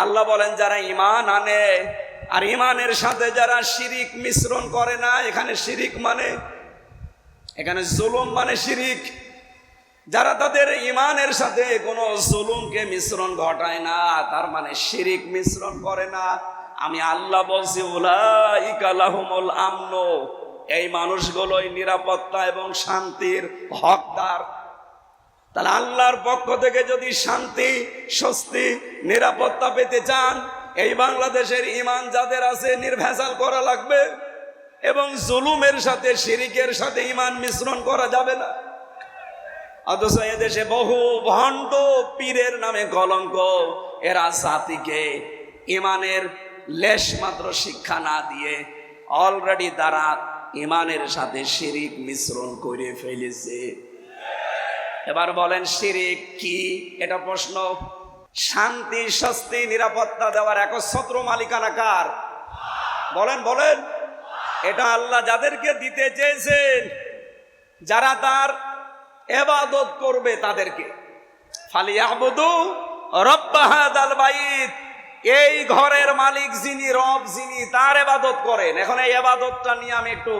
আল্লাহ বলেন, যারা ঈমান আনে আর ঈমানের সাথে যারা শিরিক মিশ্রণ করে না, এখানে শিরিক মানে, এখানে জুলুম মানে শিরিক, যারা তাদের ঈমানের সাথে কোনো জুলুমকে মিশ্রণ ঘটায় না, তার মানে শিরিক মিশ্রণ করে না, আমি আল্লাহ বলছি উলাইকা লাহুমুল আমন, এই মানুষগুলোই নিরাপত্তা এবং শান্তির হকদার। তাহলে আল্লাহর পক্ষ থেকে যদি শান্তি, স্বস্তি, নিরাপত্তা পেতে চান, এই বাংলাদেশের ঈমান যাদের আছে নির্ভেজাল করা লাগবে, এবং জুলুমের সাথে শিরিকের সাথে ঈমান মিশ্রণ করা যাবে না। অথচ এদেশে বহু ভণ্ড পীরের নামে কলঙ্ক, এরা জাতিকে ঈমানের লেশ মাত্র শিক্ষা না দিয়ে অলরেডি তারা ঈমানের সাথে শিরিক মিশ্রণ করে ফেলেছে। এবার বলেন, শিরিক কি? এটা প্রশ্ন। শান্তি, স্বস্তি, নিরাপত্তা দেওয়ার একচ্ছত্র মালিকানা কার? বলেন বলেন। এটা আল্লাহ যাদেরকে দিতে চেয়েছেন, যারা তার ইবাদত করবে তাদেরকে। ফালিয়াবুদু রব্ব হাযাল বাইত, এই ঘরের মালিক যিনি, রব যিনি, তার ইবাদত করেন। এখন এই ইবাদতটা নিয়ে আমি একটু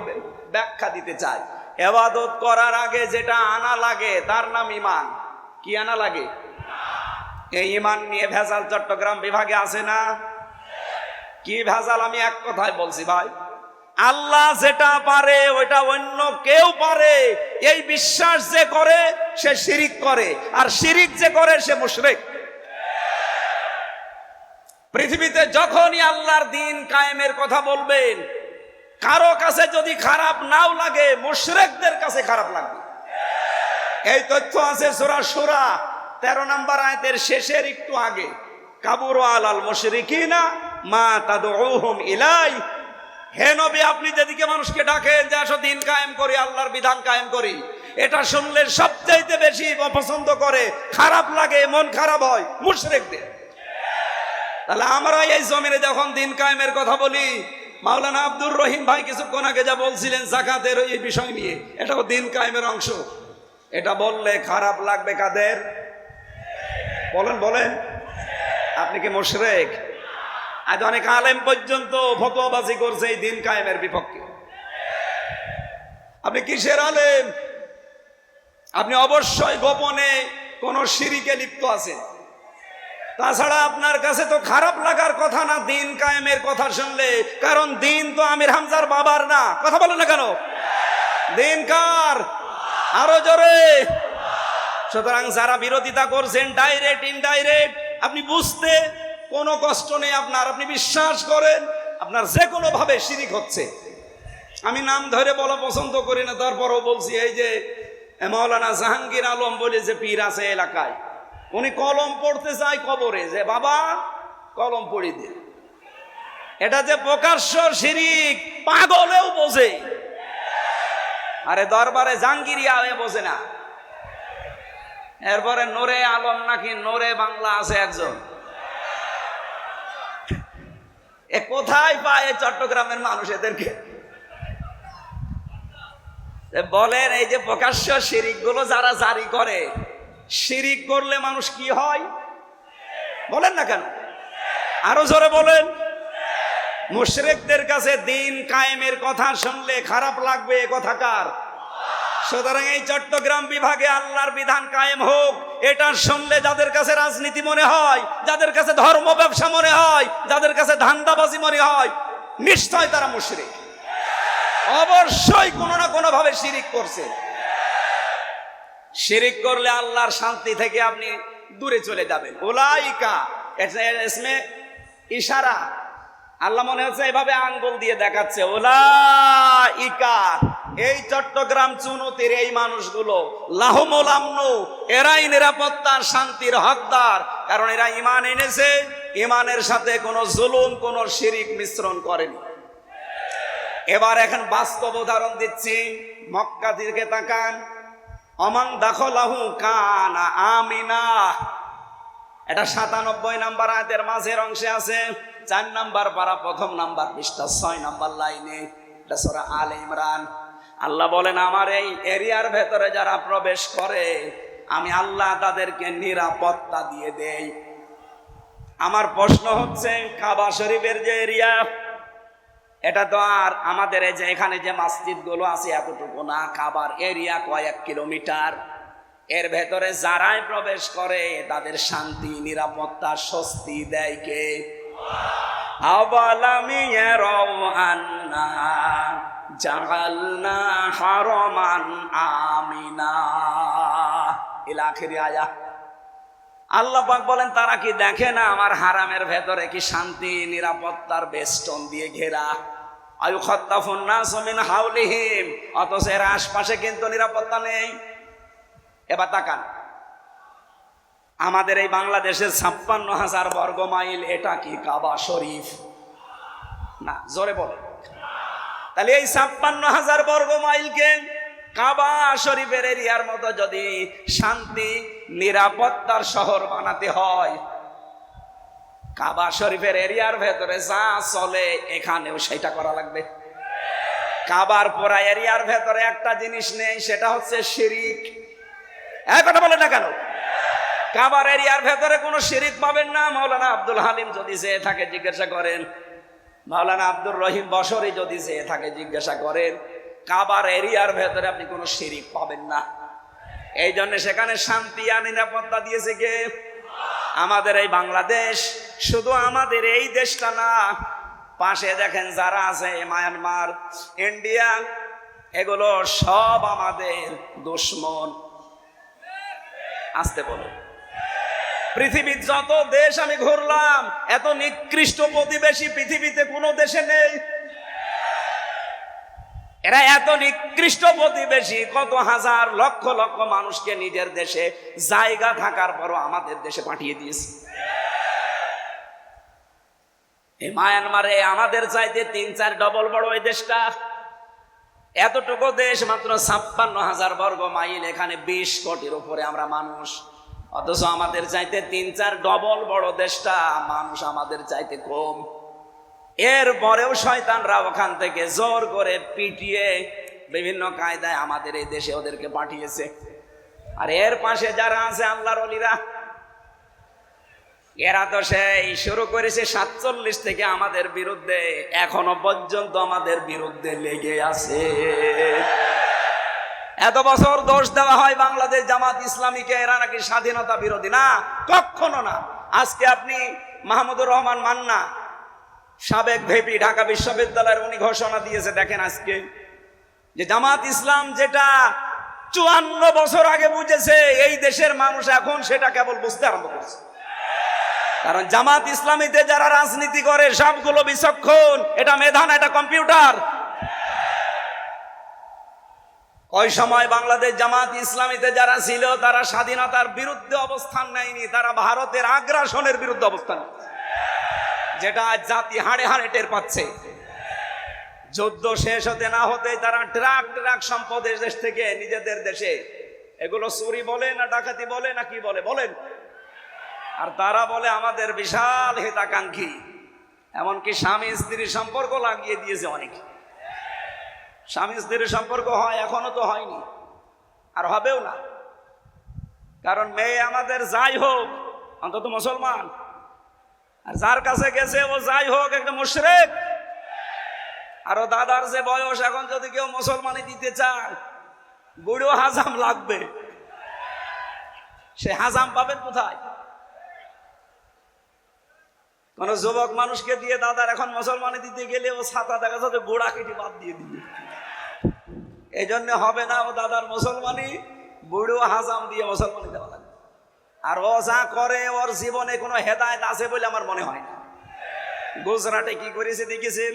ব্যাখ্যা দিতে চাই। ইবাদত করার আগে যেটা আনা লাগে তার নাম ঈমান। কি আনা লাগে? এই ঈমান নিয়ে ভেজাল চট্টগ্রাম বিভাগে আছে না? কি ভেজাল? আমি এক কথায় বলছি ভাই, আল্লাহ যেটা পারে ওইটা অন্য কেউ পারে, এই বিশ্বাস যে করে সে শিরিক করে, আর শিরিক যে করে সে মুশরিক। পৃথিবীতে যখনই আল্লাহর দ্বীন কায়েমের কথা বলবেন, কারো কাছে যদি খারাপ নাও লাগে, মুশরিকদের কাছে খারাপ লাগবে। এই তথ্য আছে সূরা শূরা 13 নম্বর আয়াতের শেষের একটু আগে, কাবুরু আলাল মুশরিকিনা মা তাদউহুম ইলাই। হে নবী, আপনি যেদিকে মানুষকে ডাকেন যে আসো দ্বীন কায়েম করি, আল্লাহর বিধান কায়েম করি, এটা শুনলে সবচাইতে বেশি অপছন্দ করে, খারাপ লাগে, মন খারাপ হয় মুশরিকদের। তাহলে আমরা এই জমিনে যখন দ্বীন কায়েমের কথা বলি, মাওলানা আব্দুর রহিম ভাই কিছুক্ষণ আগে যা বলছিলেন যাকাতের এই বিষয় নিয়ে, এটাও দ্বীন কায়েমের অংশ। এটা বললে খারাপ লাগবে কাদের? বলেন বলেন। আপনি কি মুশরিক? আজ অনেক আলেম পর্যন্ত ফতোয়াবাজি করছে এই দ্বীন কায়েমের বিপক্ষে। আপনি কিসের আলেম? আপনি অবশ্যই গোপনে কোন শিরিকে লিপ্ত আছেন। তাছাড়া আপনার কাছে তো খারাপ লাগার কথা না দ্বীন কায়েমের কথা শুনলে, কারণ দ্বীন তো আমির হামজার বাবার না। কথা বলেন না কেন? দ্বীন কার? আরো জোরে। সুতরাং যারা বিরোধিতা করছেন ডাইরেক্ট ইনডাইরেক্ট, আপনি বুঝতে কোনো কষ্ট নেই আপনার, আপনি বিশ্বাস করেন আপনার যে কোনো ভাবে শিরিক হচ্ছে। আমি নাম ধরে বলা পছন্দ করি না, তারপরও বলছি, এই যে মাওলানা জাহাঙ্গীর আলম বলে যে পীর আছে এলাকায়, উনি কলম পড়তে যায় কবরে, যে বাবা কলম পড়ি দে। এটা যে প্রকাশ্য শিরিক পাগলেও বোঝে, আরে দরবারে জাহাঙ্গীরিয়া হয়ে বোঝে না। এরপরে নোরে আলম নাকি নোরে বাংলা আছে একজন, এ কোথায় পায় চট্টগ্রামের মানুষ এদেরকে? বলেন এই যে প্রকাশ্য শিরিক গুলো যারা জারি করে, শিরিক করলে মানুষ কি হয় বলেন না কেন? আরো জোরে বলেন। মুশরিকদের কাছে দিন কায়েমের কথা শুনলে খারাপ লাগবে, এ কথা কার? সুতরাং এই চট্টগ্রাম বিভাগে আল্লাহর বিধান কায়েম হোক, এটা শুনলে যাদের কাছে রাজনীতি মনে হয়, যাদের কাছে ধর্ম ব্যবসা মনে হয়, যাদের কাছে ধান্দাবাজি মনে হয়, নিশ্চয় তারা মুশরিক, অবশ্যই কোনো না কোনো ভাবে শিরিক করছে। শিরিক করলে আল্লাহর শান্তি থেকে আপনি দূরে চলে যাবেন। উলাইকা ইসমে ইশারা, আল্লাহ মনে হচ্ছে এভাবে আঙ্গুল দিয়ে দেখাচ্ছে, উলাইকা এই চট্টগ্রাম চুনতির এই মানুষগুলো লাহুমুল আমনু, এরাই নিরাপত্তার শান্তির হকদার, কারণ এরা ঈমান এনেছে, ঈমানের সাথে কোনো জুলুম কোনো শিরিক মিশ্রণ করেনি। এবার এখন বাস্তব উদাহরণ দিচ্ছি, মক্কা দিকে তাকান, অমান দাখলাহু কানা আমিনা, এটা 97 নম্বর আয়াতের মাঝের অংশে আছে, 4 নম্বর পারা 1ম নাম্বার পৃষ্ঠা 6 নম্বর লাইনে, এটা সূরা আলে ইমরান। আল্লাহ বলেন আমার এই এরিয়ার ভেতরে যারা প্রবেশ করে আমি আল্লাহ তাদেরকে নিরাপত্তা দিয়ে দেই। আমার প্রশ্ন হচ্ছে, কাবা শরীফের যে এরিয়া, এটা তো আর আমাদের এই যে এখানে যে মসজিদ গুলো আছে এতটুকু না, কাবার এরিয়া কয়েক কিলোমিটার। এর ভেতরে যারাই প্রবেশ করে তাদের শান্তি নিরাপত্তা স্বস্তি দেয় কে? আওয়ালাম ইয়ারাউ আন্না জাআলনা হারামান আমিনা ইলা আখিরি আয়াত। আল্লাহ পাক বলেন তারা কি দেখে না আমার হারামের ভেতরে কি শান্তি নিরাপত্তার বেষ্টন দিয়ে ঘেরা? আয়ুখাত্তাফুন নাসু মিন হাওলিহিম, অথচ এর আশপাশে কিন্তু নিরাপত্তা নেই। এবার তাকান, আমাদের এই বাংলাদেশের 56,000 বর্গ মাইল, এটা কি কাবা শরীফ? না, জোরে বলে। তাহলে এই 56,000 বর্গ মাইলকে কাবা শরীফের এরিয়ার মতো যদি শান্তি নিরাপত্তার শহর বানাতে হয়, কাবা শরীফের এরিয়ার ভেতরে যা চলে এখানেও সেটা করা লাগবে। কাবার পুরা এরিয়ার ভেতরে একটা জিনিস নেই, সেটা হচ্ছে শিরিক। এক কথা বলে না কেন? কাবার এরিয়ার ভেতরে কোনো শিরিক পাবেন না। মাওলানা আব্দুল হালিম যদি যেয়ে থাকে জিজ্ঞাসা করেন, মাওলানা আব্দুর রহিম বসরি যদি যেয়ে থাকে জিজ্ঞাসা করেন, কাবার এরিয়ার ভেতরে আপনি কোনো শিরিক পাবেন না। এই জন্য সেখানে শান্তি আর নিরাপত্তা দিয়েছে কে? আমাদের এই বাংলাদেশ। শুধু আমাদের এই দেশটা না, পাশে দেখেন যারা আছে, মায়ানমার, ইন্ডিয়া, এগুলো সব আমাদের দুশ্মন। আসতে বলো। পৃথিবীর যত দেশ আমি ঘুরলাম, এত নিকৃষ্ট প্রতিবেশী পৃথিবীতে কোনো দেশে নেই। এরা এত নিকৃষ্ট প্রতিবেশী, কত হাজার লক্ষ লক্ষ মানুষকে নিজের দেশে জায়গা থাকার পরও আমাদের দেশে পাঠিয়ে দিয়েছে। এই মায়ানমারে আমাদের চাইতে 3-4 ডবল বড় এই দেশটা। এতটুকু দেশ, মাত্র 56,000 বর্গ মাইল, এখানে 20 কোটির উপরে আমরা মানুষ, অথচ আমাদের চাইতে 3-4 ডবল বড় দেশটা, মানুষ আমাদের চাইতে কম। এরপরেও শয়তানরা ওখান থেকে জোর করে পিটিয়ে বিভিন্ন কায়দায় আমাদের এই দেশে ওদেরকে পাঠিয়েছে। আর এর পাশে যারা আছে আল্লাহর ওলিরা, এরা তো সেই শুরু করেছে 47 থেকে আমাদের বিরুদ্ধে, এখনো পর্যন্ত আমাদের বিরুদ্ধে লেগে আছে। এত বছর দোষ দেওয়া হয় বাংলাদেশ জামাত ইসলামীকে, এরা নাকি স্বাধীনতা বিরোধী। না, কখনো না। আজকে আপনি মাহমুদুর রহমান মান্না, সাবেক ভিপি ঢাকা বিশ্ববিদ্যালয়ের, উনি ঘোষণা দিয়েছে, দেখেন আজকে, যে জামাত ইসলাম যেটা 54 বছর আগে বুঝেছে, এই দেশের মানুষ এখন সেটা কেবল বুঝতে আরম্ভ করছে। কারণ জামাত ইসলামীতে যারা রাজনীতি করে সবগুলো বিচক্ষণ, এটা মেধা না, এটা কম্পিউটার। ওই সময় বাংলাদেশ জামাত ইসলামীতে যারা ছিল তারা স্বাধীনতার বিরুদ্ধে অবস্থান নেয়নি, তারা ভারতের আগ্রাসনের বিরুদ্ধে অবস্থান, যেটা জাতি হাড়ে হাড়ে টের পাচ্ছে। যুদ্ধ শেষ হতে না হতে তারা ট্রাক ট্রাক সম্পদ দেশ থেকে নিজেদের দেশে, এগুলো চুরি বলে না ডাকাতি বলে না কি বলে বলেন, আর তারা বলে আমাদের বিশাল হিতাকাঙ্ক্ষী। এমনকি স্বামী স্ত্রীর সম্পর্ক লাগিয়ে দিয়েছে অনেক। স্বামী স্ত্রীর সম্পর্ক হয়, এখনো তো হয়নি, আর হবেও না। কারণ মেয়ে আমাদের যাই হোক অন্তত মুসলমান, আর যার কাছে গেছে ও যাই হোক একটা মুশরিক। আর ও দাদার যে বয়স, এখন যদি কেউ মুসলমানি দিতে চান, বুড়ো হাজাম লাগবে। সে হাজাম পাবেন কোথায়? কোন যুবক মানুষকে দিয়ে দাদার এখন মুসলমানি দিতে গেলে ও ছাতা দেখা যাচ্ছে গোড়া কেটে বাদ দিয়ে দিবে। এই জন্য হবে না ও দাদার মুসলমানি, বুড়ো হাজাম দিয়ে মুসলমানি দেওয়া লাগবে। আর ও যা করে ওর জীবনে কোনো হেদায়েত আছে বলে আমার মনে হয় না। গুজরাটে কি করেছে দেখেছেন?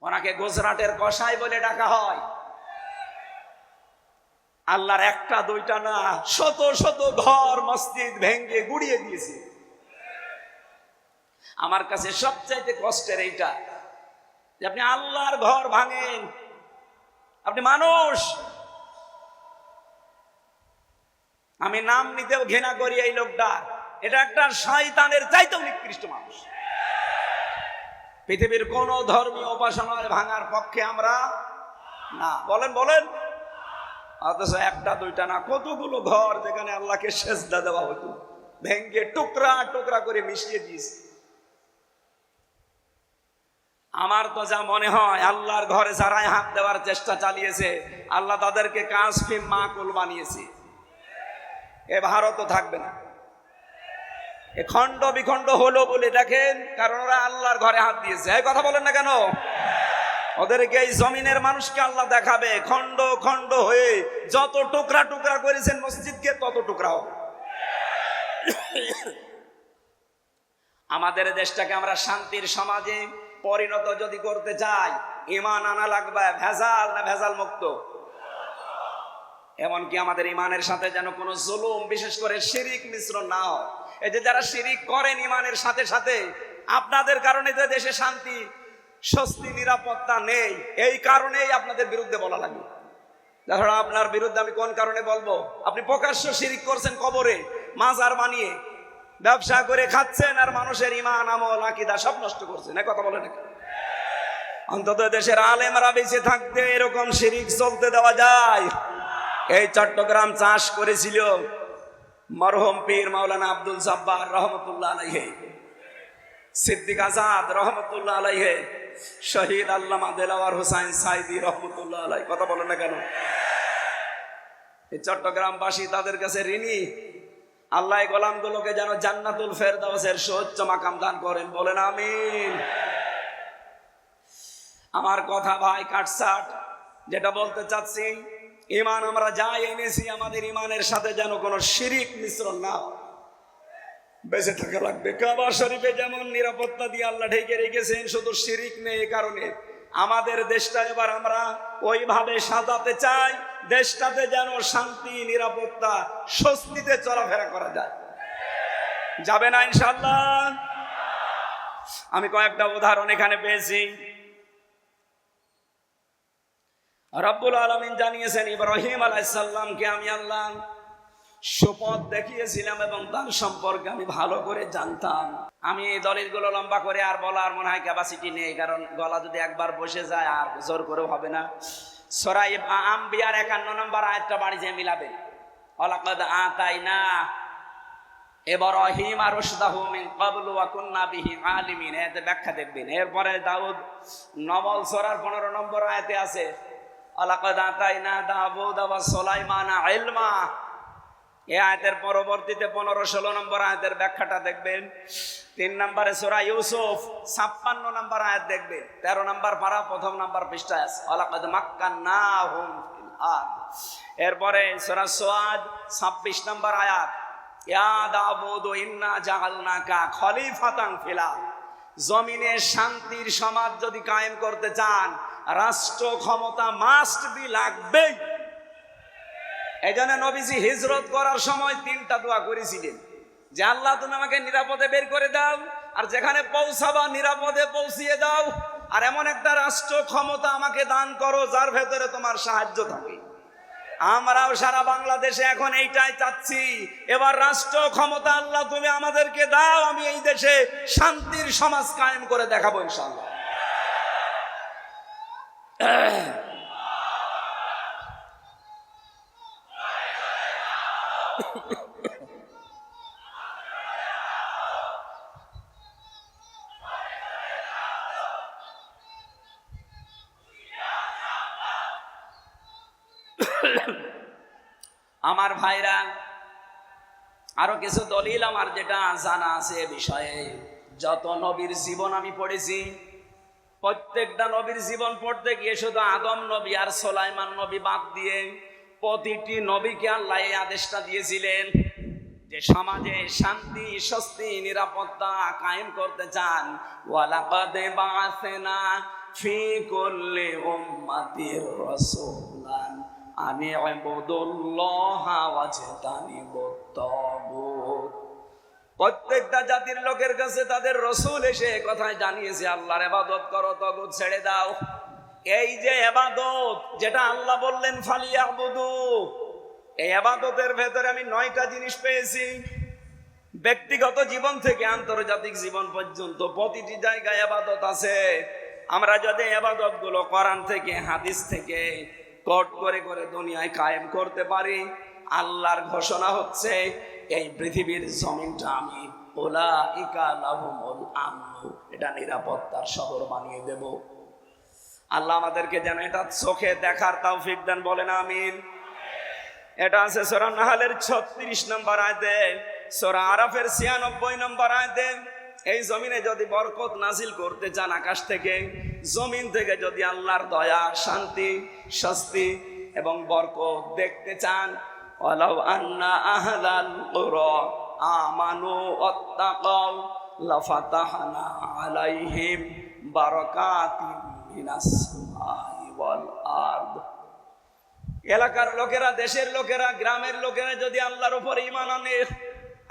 ওনাকে গুজরাটের কসাই বলে ডাকা হয়। আল্লাহর একটা দুইটা না, শত শত ঘর মসজিদ ভেঙ্গে গুড়িয়ে দিয়েছে। আমার কাছে সবচাইতে কষ্টের এইটা যে আপনি আল্লাহর ঘর ভাঙেন, আপনি মানুষ। আমি নাম নিতেও ঘৃণা করি এই লোকটা, এটা একটা শয়তানের চাইতেও নিকৃষ্ট মানুষ। পৃথিবীর কোন ধর্মীয় উপাসনায় ভাঙার পক্ষে আমরা না। বলেন বলেন। অথচ একটা দুইটা না, কতগুলো ঘর যেখানে আল্লাহকে সেজদা দেওয়া হতো ভেঙ্গে টুকরা টুকরা করে মিশিয়ে দিয়েছে। আমার তো যা মনে হয় আল্লাহর ঘরে যারাই হাত দেওয়ার চেষ্টা চালিয়েছে, আল্লাহ তাদেরকে কাশফি মাকুল বানিয়েছে। এ ভারতও থাকবে না। এ খণ্ড বিখণ্ড হলো বলে দেখেন, কারণ ওরা আল্লাহর ঘরে হাত দিয়েছে। এই কথা বলেন না কেন? ওদেরকে এই জমিনের মানুষকে আল্লাহ দেখাবে খণ্ড খণ্ড হয়ে যত টুকরা টুকরা করেছেন মসজিদকে, তত টুকরা হবে। আমাদের দেশটাকে আমরা শান্তির সমাজে পরিণত যদি করতে চাই, ঈমান আনা লাগবে ভেজাল না ভেজাল মুক্ত। এমনকি আমাদের ঈমানের সাথে যেন কোনো জুলুম, বিশেষ করে শিরিক মিশ্রণ না হয়। এই যে যারা শিরিক করেন ঈমানের সাথে সাথে, আপনাদের কারণে যে দেশে শান্তি, স্বস্তি, নিরাপত্তা নেই, এই কারণেই আপনাদের বিরুদ্ধে বলা লাগে। দেখো আপনার বিরুদ্ধে আমি কোন কারণে বলবো? আপনি প্রকাশ্য শিরিক করছেন, কবরে মাজার বানিয়ে ব্যবসা করে খাচ্ছেন, আর মানুষের ঈমান, আমল, আকীদা সব নষ্ট করছেন। এই কথা বলে নাকি? অন্তত দেশের আলেমরা বেঁচে থাকতে এরকম শিরিক চলতে দেওয়া যায়? এই চট্টগ্রাম চাষ করেছিল মরহুম পীর মাওলানা আব্দুল জব্বার রহমতুল্লাহ আলাইহি, সিদ্দিক আজাদ রহমতুল্লাহ আলাইহি, শহীদ আল্লামা দেলাওয়ার হোসাইন সাইদি রহমতুল্লাহ আলাইহি। কথা বলেন না কেন? এই চট্টগ্রামবাসী তাদের কাছে ঋণী। আল্লাহ গোলামগুলোকে যেন জান্নাতুল ফেরদাউসের সর্বোচ্চ মাকাম দান করেন। বলেন আমিন। আমার কথা ভাই কাটছাট, যেটা বলতে চাচ্ছি, ঈমান আমরা যাই এনেছি, আমাদের ঈমানের সাথে যেন কোনো শিরিক মিশ্রণ না হয়। বেঁচে থাকা লাগবে। কাবা শরীফে যেমন নিরাপত্তা দিয়ে আল্লাহ ঢেকে রেখেছেন, শুধু শিরিক নেই। এই কারণে আমাদের দেশটা এবার আমরা ওইভাবে সাজাতে চাই, দেশটাতে যেন শান্তি, নিরাপত্তা, স্বস্তিতে চলাফেরা করা যায়। যাবে না ইনশাআল্লাহ? আমি কয়েকটা উদাহরণ এখানে পেয়েছি। রব্বুল আলামিন জানিয়েছেন ইব্রাহিম আলাইহিস সালামকে আমি আল্লাহ সুপথ দেখিয়েছিলাম এবং তার সম্পর্কে আমি ভালো করে জানতাম। আমি এই দলিলগুলো লম্বা করে আর বলার মনে হয় ক্যাপাসিটি নেই, কারণ গলা যদি একবার বসে যায় আর জোর করেও হবে না। সূরা আম্বিয়ার 51 নম্বর আয়াতটা বাড়ি যেয়ে মিলাবেন। ওয়ালাকাদ আতাইনা ইব্রাহিমা রুশদাহু মিন ক্বাবলু ওয়া কুননা বিহি আলিমিন। এতে ব্যাখ্যা দেখবেন। এরপরে দাউদ নমল সূরার 15 নম্বর আয়াতে আছে ওয়ালাকাদ আতাইনা দাউদা ওয়া সুলাইমানা ইলমা। এই আয়াতের পরবর্তীতে 15-16 নম্বর আয়াতের ব্যাখ্যাটা দেখবেন। 3 নম্বরে সূরা ইউসুফ 56 নম্বর আয়াত দেখবেন। 13 নম্বর পারা 1ম নম্বর পৃষ্ঠায় আছে ওয়ালাকাদ মাক্কান্নাহুম ফিল আরদ। এরপরে সূরা সুআদ 26 নম্বর আয়াত ইয়া দাউদ ইন্না জাআলনাকা খলিফাতান ফিল আরদ। জমিনে শান্তির সমাজ যদি কায়েম করতে চান, রাষ্ট্র ক্ষমতা মাস্ট বি লাগবেই। এই জন্য নবীজি হিজরত করার সময় 3টা দোয়া করেছিলেন যে আল্লাহ তুমি আমাকে নিরাপদে বের করে দাও, আর যেখানে পৌঁছাবা নিরাপদে পৌঁছিয়ে দাও, আর এমন একটা রাষ্ট্র ক্ষমতা আমাকে দান করো যার ভেতরে তোমার সাহায্য থাকে। আমরাও সারা বাংলাদেশে এখন এইটাই চাচ্ছি, এবার রাষ্ট্র ক্ষমতা আল্লাহ তুমি আমাদেরকে দাও, আমি এই দেশে শান্তির সমাজ কায়েম করে দেখাবো ইনশাআল্লাহ। আমার ভাইরা, আরো কিছু দলিল আমার যেটা জানা আছে এ বিষয়ে। যত নবীর জীবন আমি পড়েছি, প্রত্যেকটা নবীর জীবন পড়তে গিয়ে শুধু আদম নবী আর সুলাইমান নবী বাদ দিয়ে প্রতিটি নবীকে আল্লাহ এই আদেশটা দিয়েছিলেন যে সমাজে শান্তি, স্বস্তি, নিরাপত্তা কায়েম করতে চান। ওয়ালাকাদ বাআসনা ফি কুল্লি উম্মাতির রাসূলান আনি ইবুদুল্লাহা ওয়াজতানিবুত তাগুত। প্রত্যেকটা জাতির লোকের কাছে তাদের রসুল এসে কথায় জানিয়েছে আল্লাহর ইবাদত করো, তাগুত ছেড়ে দাও। এই যে ইবাদত যেটা আল্লাহ বললেন ফালিয়াবুদু, এই ইবাদতের ভেতরে আমি 9টা জিনিস পেয়েছি। ব্যক্তিগত জীবন থেকে আন্তর্জাতিক জীবন পর্যন্ত প্রতিটি জায়গায় ইবাদত আছে। আমরা যদি ইবাদত গুলো কোরআন থেকে, হাদিস থেকে কোট করে করে দুনিয়ায় কায়েম করতে পারি, আল্লাহর ঘোষণা হচ্ছে এই পৃথিবীর জমিনটা আমি উলাইকা লাহুমুল আমন, এটা নিরাপত্তার শহর বানিয়ে দেব। আল্লাহ আমাদেরকে যেন এটা চোখে দেখার তৌফিক দেন, বলেন আমিন। এটা আছে সূরা নাহলের 36 নম্বর আয়াতে, সূরা আরাফের 96 নম্বর আয়াতে। এই জমিনে যদি বরকত নাজিল করতে চান আকাশ থেকে, জমিন থেকে যদি আল্লাহর দয়া, শান্তি, স্বস্তি এবং বরকত দেখতে চান, ওয়ালাউ আন্না আহলাল কুরা আমানু ওয়াত্তাকাউ লাফাতাহনা আলাইহিম বারাকাতিম মিনাস সামাই ওয়াল আরদ। এলাকার লোকেরা, দেশের লোকেরা, গ্রামের লোকেরা যদি আল্লাহর উপর ঈমান আনে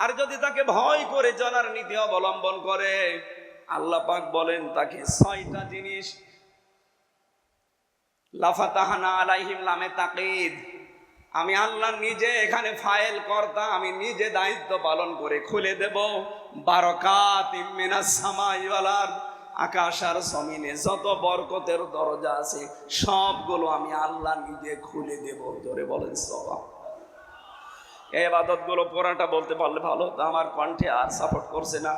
আর যদি তাকে ভয় করে চলার নীতি অবলম্বন করে, আল্লাহ পাক বলেন তাকে 6টা জিনিস, লাফাতাহনা আলাইহিম লামে তাকিদ, আমি আল্লাহ নিজে এখানে ফাইল কর্তা, আমি নিজে দায়িত্ব পালন করে খুলে দেব। বারাকাতিম মিনাস সামাই ওয়াল আরদ, আকাশ আর জমিনে যত বরকতের দরজা আছে সবগুলো আমি আল্লাহ নিজে খুলে দেব। জোরে বলেন সুবহান। এই ইবাদত গুলো পুরাটা বলতে পারলে ভালো হতো, আমার কণ্ঠে আর সাপোর্ট করছে না।